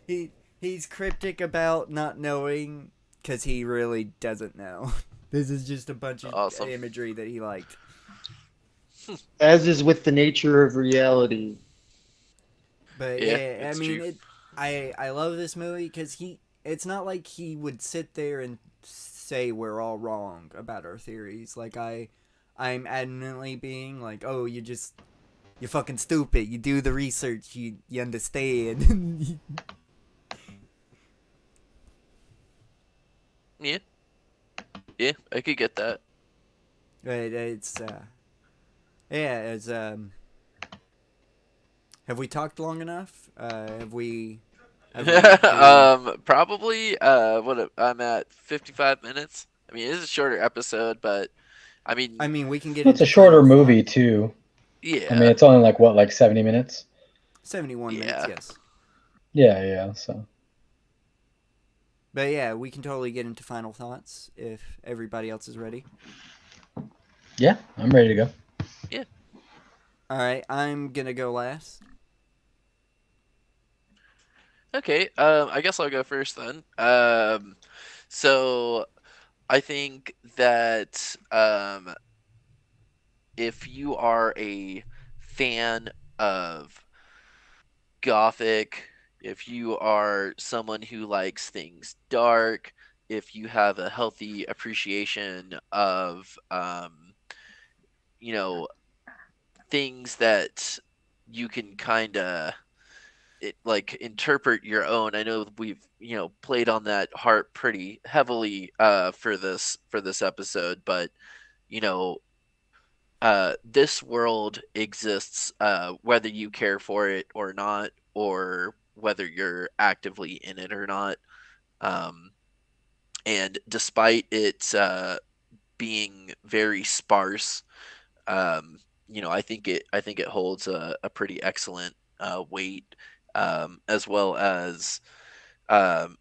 He he's cryptic about not knowing because he really doesn't know. This is just a bunch of Awesome. imagery that he liked. As is with the nature of reality. But Yeah, yeah, I it's mean true. it. I love this movie because he. It's not like he would sit there and say we're all wrong about our theories. Like I'm adamantly being like, oh, you're fucking stupid. You do the research. You understand. Yeah, yeah, I could get that. But it's yeah. It's have we talked long enough? Have we do we? Probably. I'm at 55 minutes. I mean, it is a shorter episode, but I I mean, mean, we can get Well, it's a into shorter final thought. movie too. I mean, yeah, it's only like what, like 70 minutes? 71 minutes, yeah. yes. Yeah, yeah. So But yeah, we can totally get into final thoughts if everybody else is ready. yeah, I'm ready to go. Yeah. All right, I'm gonna go last. Okay. I guess I'll go first then. So I think that if you are a fan of Gothic, if you are someone who likes things dark, if you have a healthy appreciation of, you know, things that you can kind of like interpret your own. I know we've played on that harp pretty heavily for this episode, but you know this world exists whether you care for it or not, or whether you're actively in it or not. Um, and despite it being very sparse, um, I think it holds a pretty excellent weight, as well as um,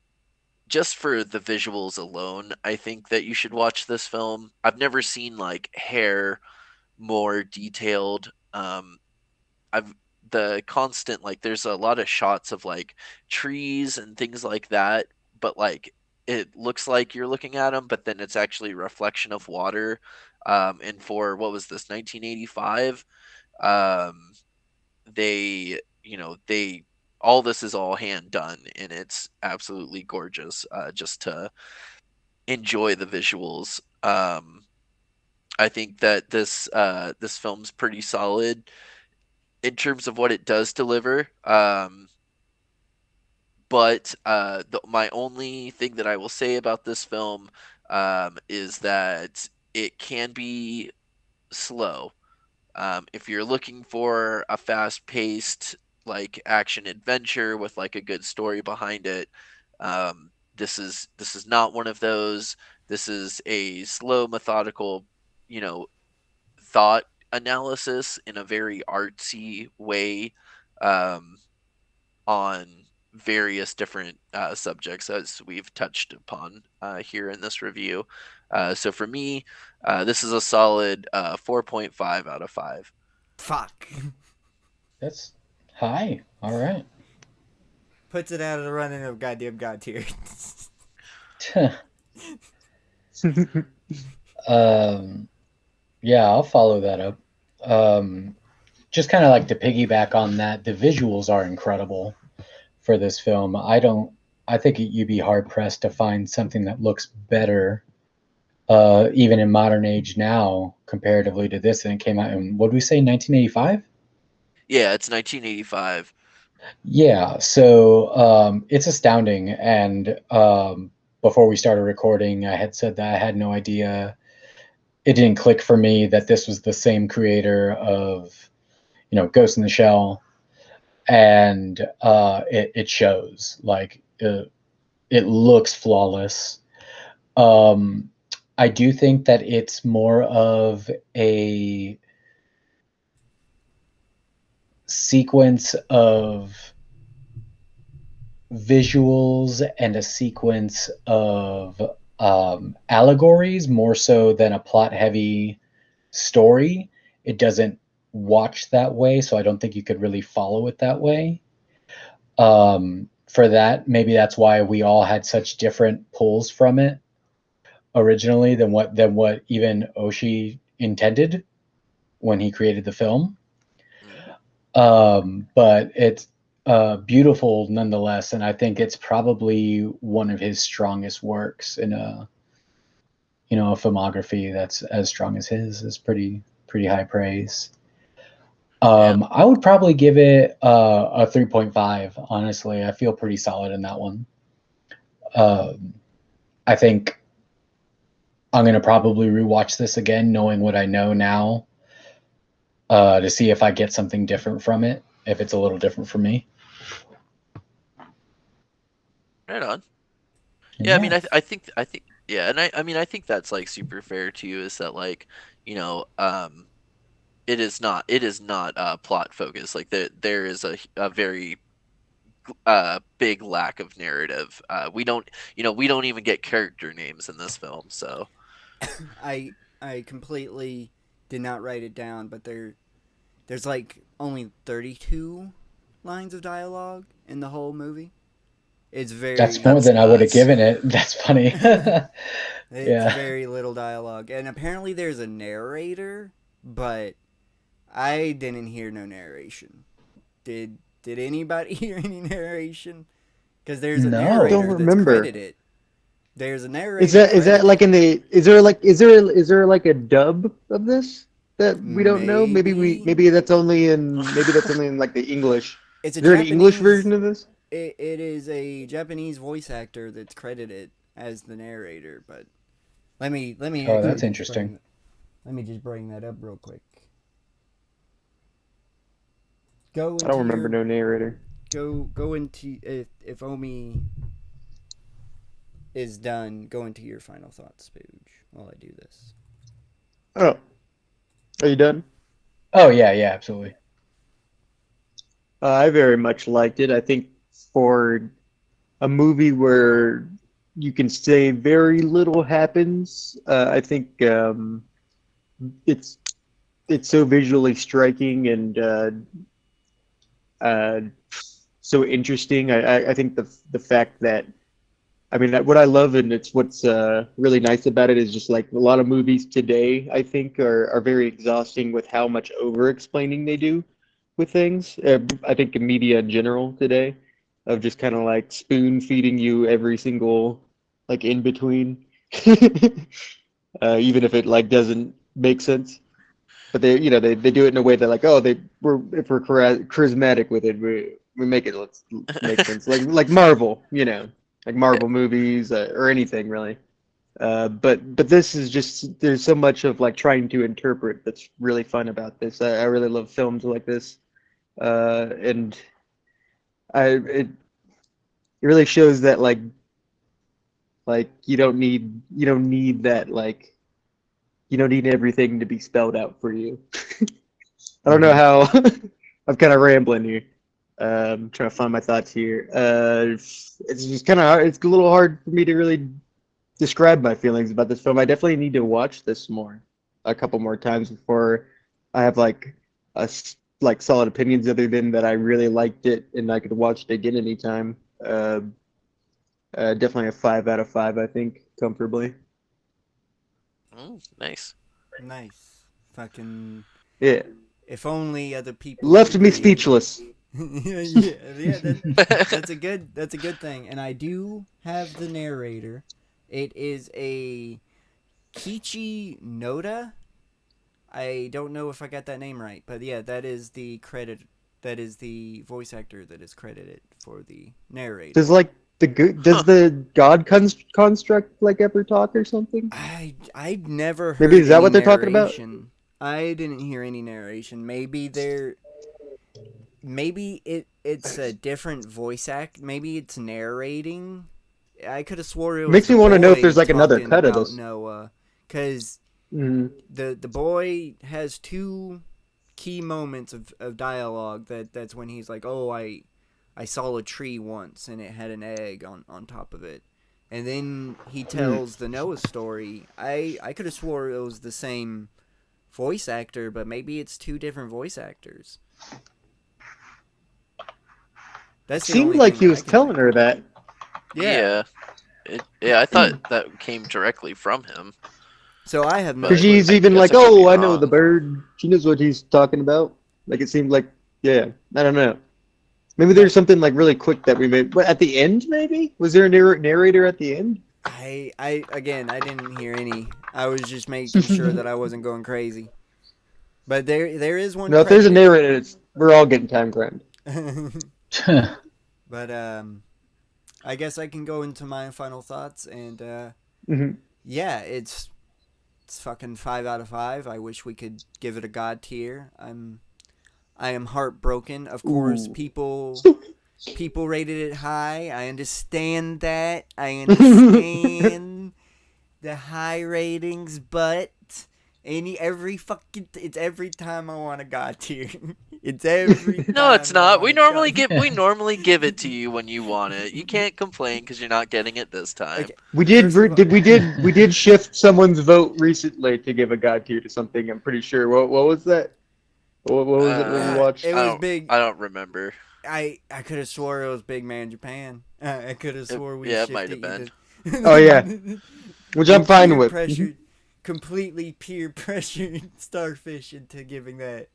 just for the visuals alone. I think that you should watch this film. I've never seen like hair more detailed. I've the constant, like, there's a lot of shots of like trees and things like that, but like it looks like you're looking at them, but then it's actually a reflection of water. And for what was this, 1985? Um, they all this is all hand done, and it's absolutely gorgeous. Just to enjoy the visuals. I think that this film's pretty solid in terms of what it does deliver. But my only thing that I will say about this film is that it can be slow. If you're looking for a fast-paced, like action adventure with like a good story behind it. This is not one of those. This is a slow, methodical, you know, thought analysis in a very artsy way, um, on various different subjects as we've touched upon here in this review. So for me, this is a solid 4.5 out of 5. Fuck. That's high. All right. Puts it out of the running of goddamn God tier. um, yeah, I'll follow that up. Um, just kind of like to piggyback on that, the visuals are incredible for this film. I think you'd be hard pressed to find something that looks better, even in modern age now, comparatively to this. And it came out in, what do we say, 1985? Yeah, it's 1985. Yeah, so it's astounding. And before we started recording, I had said that I had no idea. It didn't click for me that this was the same creator of, Ghost in the Shell, and it shows. Like it looks flawless. Um, I do think that it's more of a sequence of visuals and a sequence of allegories more so than a plot heavy story. It doesn't watch that way, so I don't think you could really follow it that way. For that, maybe that's why we all had such different pulls from it originally than what even Oshii intended when he created the film. Mm. But it's beautiful nonetheless, and I think it's probably one of his strongest works in a filmography that's as strong as his is pretty high praise. Yeah. I would probably give it a 3.5. Honestly, I feel pretty solid in that one. I think I'm gonna probably rewatch this again, knowing what I know now, to see if I get something different from it. If it's a little different for me. Right on. And Yeah, I mean, yeah, I think, yeah, and I mean, I think that's like super fair to you. Is that like, it is not plot focused. Like there is a very big lack of narrative. We don't even get character names in this film. So I completely did not write it down, but there's like only 32 lines of dialogue in the whole movie. It's that's very more that's than I would have nuts. given it. That's funny. it's Yeah. very little dialogue, and apparently there's a narrator, but I didn't hear no narration. Did anybody hear any narration? Because there's a Don't narrator No. that's remember. credited. There's a Is narrator that like credited. in the is there like a dub of this that we don't know? Maybe Maybe that's only in like the English. it's a Is there an English Japanese. version of this? It is a Japanese voice actor that's credited as the narrator. But let me Oh, actually that's just interesting. bring that up real quick. Go I don't into remember your no narrator. go into if Omi is done. Go into your final thoughts, Spooge, while I do this. Oh, are you done? Oh yeah, yeah, absolutely. I very much liked it. I think for a movie where you can say very little happens, I think it's it's so visually striking and uh, so interesting. I think the fact that I mean what I love and it's what's really nice about it is just like a lot of movies today I think are very exhausting with how much over explaining they do with things. I think in media in general today of just kind of like spoon feeding you every single like in between, even if it like doesn't make sense. But they do it in a way that like oh we're if we're charismatic with it we make it let's make sense like Marvel like Yeah. Marvel movies or anything really. But this is just there's so much of like trying to interpret that's really fun about this. I really love films like this, and it really shows that you don't need that you don't need everything to be spelled out for you. I don't know Mhm. how. I'm kind of rambling here. Trying to find my thoughts here. It's just kind of hard. It's a little hard for me to really describe my feelings about this film. I definitely need to watch this a couple more times before I have like solid opinions. Other than that, I really liked it and I could watch it again anytime. Definitely a 5 out of 5, I think, comfortably. Nice. Nice. Fucking. Yeah, If only other people would left me agree. speechless. Yeah. That's a good thing. And I do have the narrator. It is a Kichi Noda. I don't know if I got that name right, but yeah, that is the credit. That is the voice actor that is credited for the narrator. Does Huh. the God construct like ever talk or something? I never Maybe heard is that any what they're talking about? narration. I didn't hear any narration. Maybe it's a different voice act. Maybe it's narrating. I could have swore it was Makes the me want to know if boy there's like another talking cut of about this. Noah, because Mm. the boy has two key moments of dialogue. That's when he's like, "Oh, I saw a tree once and it had an egg on top of it," and then he Mm. tells the Noah story. I could have swore it was the same voice actor, but maybe it's two different voice actors. That's the Seemed only like thing he that I was can telling think her of. that. Yeah. Yeah. I thought that came directly from him, So I have no Because but clue. she's I even guess like, I could be "Oh, I know the wrong. bird." She knows what he's talking about. Like it seemed like, yeah. I don't know. Maybe there's But something like really quick that we made. But at the end, maybe was there a narrator at the end? I again, I didn't hear any. I was just making sure that I wasn't going crazy. But there is one No, if there's a credited. narrator, we're all getting time crammed. But I guess I can go into my final thoughts and Hmm. yeah, it's fucking 5 out of 5. I wish we could give it a god tier. I am heartbroken. Of course, Ooh. people rated it high. I understand that. I understand the high ratings, but every fucking it's every time I want a god tier. It's every No, it's time I not. want We a normally god. give we normally give it to you when you want it. You can't complain because you're not getting it this time. Okay, We did first of all, we did shift someone's vote recently to give a god tier to something. I'm pretty sure. What was that? What was it when we it watched? was big. I don't remember. I could have swore it was Big Man Japan. I could have swore we Yeah, it might have been. shifted Oh yeah, either. which We I'm fine peer with. Mhm. pressured, completely peer pressured Starfish into giving that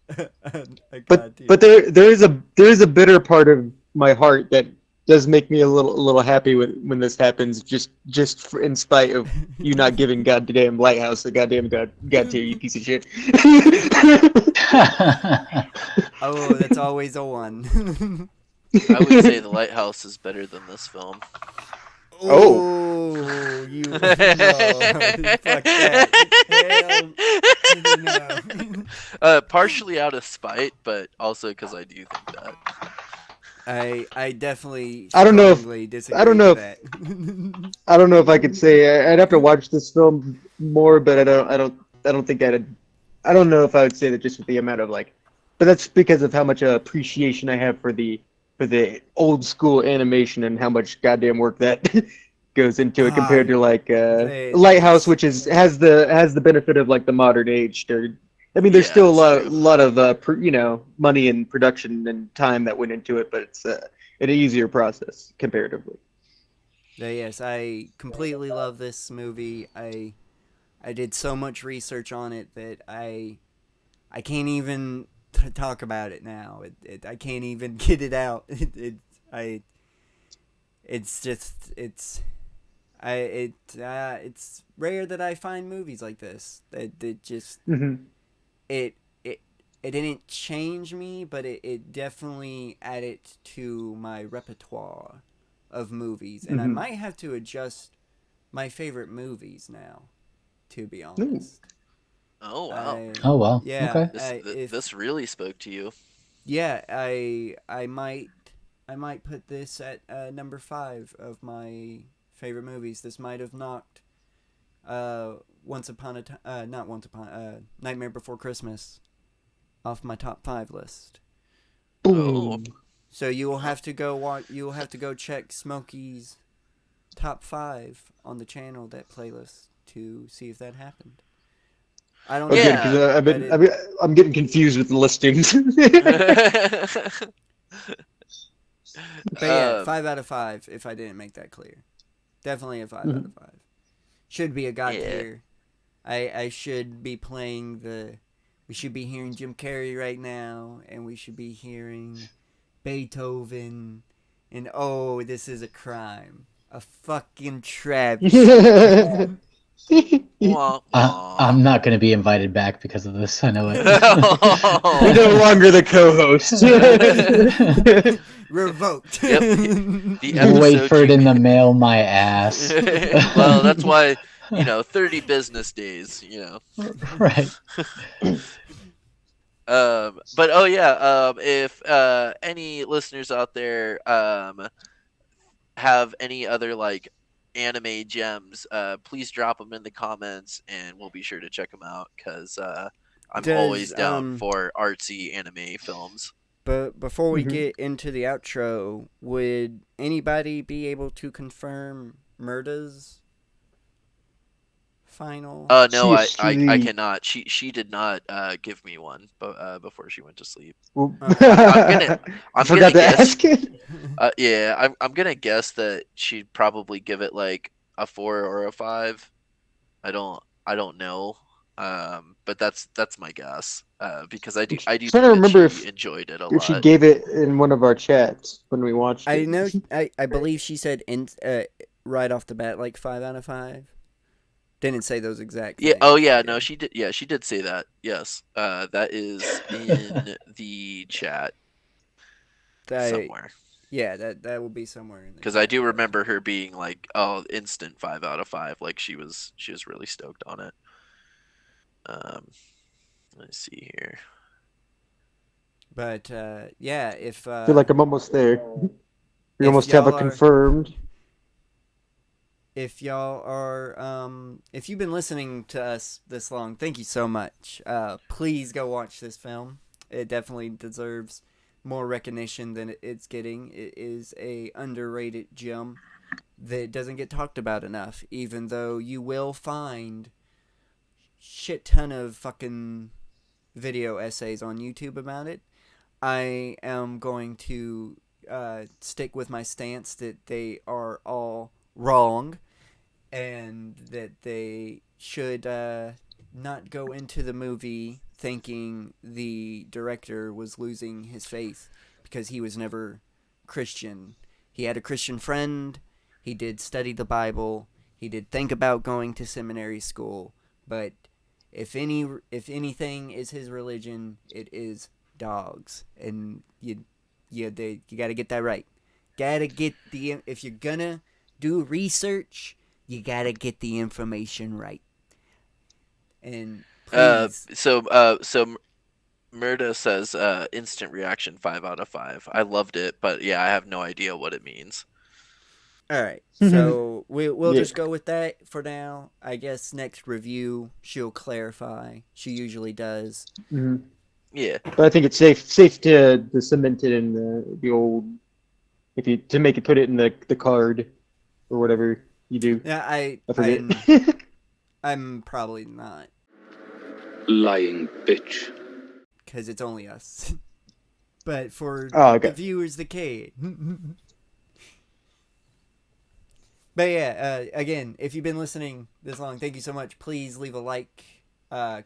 a But god tier. but there is a bitter part of my heart that does make me a little happy when this happens. In spite of you not giving goddamn Lighthouse a goddamn god tier, you piece of shit. Oh, that's always a one. I would say The Lighthouse is better than this film. Oh. Oh, you no, fuck that. Hell to the no. Partially out of spite, but also because I do think that. I definitely I don't know if strongly I don't disagree know to if that. I don't know if I could say I'd have to watch this film more, but I don't think I don't know if I would say that just with the amount of but that's because of how much appreciation I have for the old school animation and how much goddamn work that goes into it Ah, compared to Lighthouse, it's which is has the benefit of like the modern age. I mean, there's Yeah, still a that's true. lot of money and production and time that went into it, but it's an easier process comparatively. yes, I completely love this movie. I did so much research on it that I can't even talk about it now. I can't even get it out. I it's just it's rare that I find movies like this. That just Hmm. it it it didn't change me, but it definitely added to my repertoire of movies, and I Hmm. might have to adjust my favorite movies now. To be Ooh. honest, Oh wow, I Oh wow. yeah, Okay. I if this really spoke to you. yeah, I might. I might put this at number 5 of my favorite movies. This might have knocked Once Upon a Time, not Once Upon, Nightmare Before Christmas off my top 5 list. Oh, Boom. So you will have to go watch. You will have to go check Smokey's top 5 on the channel, that playlist, to see if that happened. I don't Oh, know good, yeah. because how, but I'm getting confused with the listings. but yeah, um, 5 out of 5. If I didn't make that clear, definitely a 5 out of 5. Should be a god yeah. tier. I should be playing the. We should be hearing Jim Carrey right now, and we should be hearing Beethoven, and oh, this is a crime, a fucking travesty. Wah, wah. I'm not going to be invited back because of this. I know it. You're no longer the co-host. Revoked. Yep. The Wait episode for it you. in the mail, my ass. Well, that's why 30 business days. Right. But oh yeah, if any listeners out there have any other like anime gems, please drop them in the comments, and we'll be sure to check them out because I'm Does always down for artsy anime films. But before we Mhm. get into the outro, would anybody be able to confirm Murda's final? No, She is I sleep. cannot. She did not give me one, but before she went to sleep. Well, Okay. I'm gonna forgot to guess. ask it. Yeah, I'm gonna guess that she'd probably give it like a 4 or a 5. I don't know. But that's my guess. Because I do Trying to think that remember she enjoyed it a if she lot. gave it in one of our chats when we watched I it. know. I believe she said right off the bat, like 5 out of 5. Didn't say those exact Yeah. Oh things, yeah. but No, yeah. she did. Yeah, she did say that. Yes. That is in the chat I somewhere. Yeah, that will be somewhere in the Because I chat. do remember her being like, "Oh, instant 5 out of 5." Like she was really stoked on it. Um, let's see here. But yeah, I feel like I'm almost there. We if almost have a y'all are confirmed. if you've been listening to us this long, thank you so much. Please go watch this film. It definitely deserves more recognition than it's getting. It is a underrated gem that doesn't get talked about enough, even though you will find shit ton of fucking video essays on YouTube about it. I am going to stick with my stance that they are all wrong, and that they should not go into the movie thinking the director was losing his faith, because he was never Christian. He had a Christian friend. He did study the Bible. He did think about going to seminary school. But if anything is his religion, it is dogs. And you got to get that right. Gotta get the if you're gonna do research, you gotta get the information right. And Uh, please, so uh, so Murda says instant reaction 5 out of 5. I loved it, but yeah, I have no idea what it means. all right. So we'll Yeah. just go with that for now. I guess next review she'll clarify. She usually does. hmm Yeah. But I think it's safe to cement it in the old if you to make it put it in the card or whatever you do. Yeah, I forget. I'm probably not, Lying bitch. because it's only us. But for Oh, the okay. viewers that can. But yeah, again, if you've been listening this long, thank you so much. Please leave a like,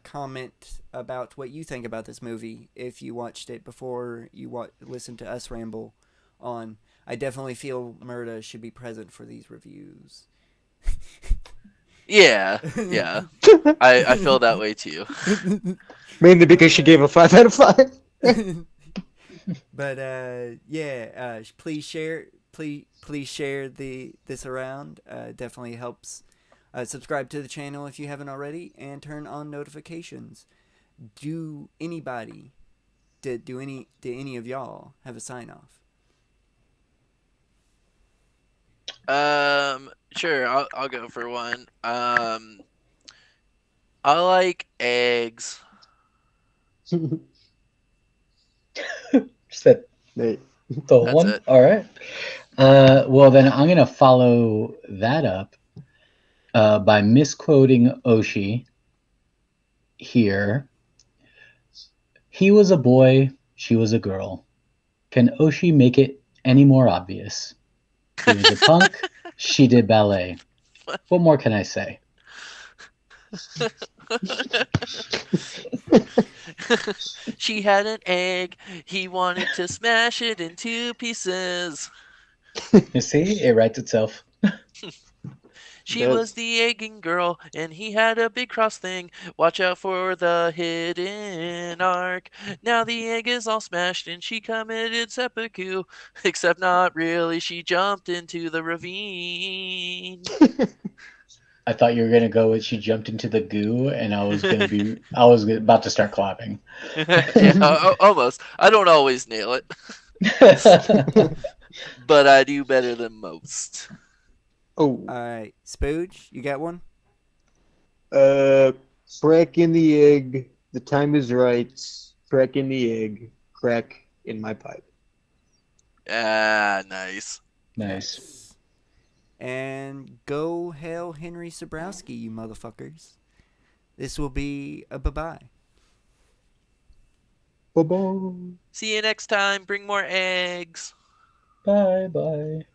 comment about what you think about this movie if you watched it before you listen to us ramble on. I definitely feel Murda should be present for these reviews. Yeah. Yeah. I feel that way too. Mainly because she gave a 5 out of 5. But yeah, please share. Please share this around. Definitely helps. Subscribe to the channel if you haven't already, and turn on notifications. Do any of y'all have a sign off? Sure, I'll go for one. I like eggs. Just that Hey, the That's one. it. All right. Well, then I'm gonna follow that up by misquoting Oshi here. He was a boy, she was a girl. Can Oshi make it any more obvious? He was a punk, she did ballet. What more can I say? She had an egg. He wanted to smash it in two pieces. You see, it writes itself. She was that's the egging girl, and he had a big cross thing. Watch out for the hidden arc. Now the egg is all smashed, and she committed seppuku. Except not really, she jumped into the ravine. I thought you were gonna go with she jumped into the goo, and I was about to start clapping. Yeah, almost. I don't always nail it, but I do better than most. oh, Alright, Spooge, you got one? uh, crack in the egg. The time is right. Crack in the egg. Crack in my pipe. Ah, nice. Nice. Yes. And go hail Henry Sobrowski, you motherfuckers. This will be a bye bye. Bye bye. See you next time. Bring more eggs. Bye bye.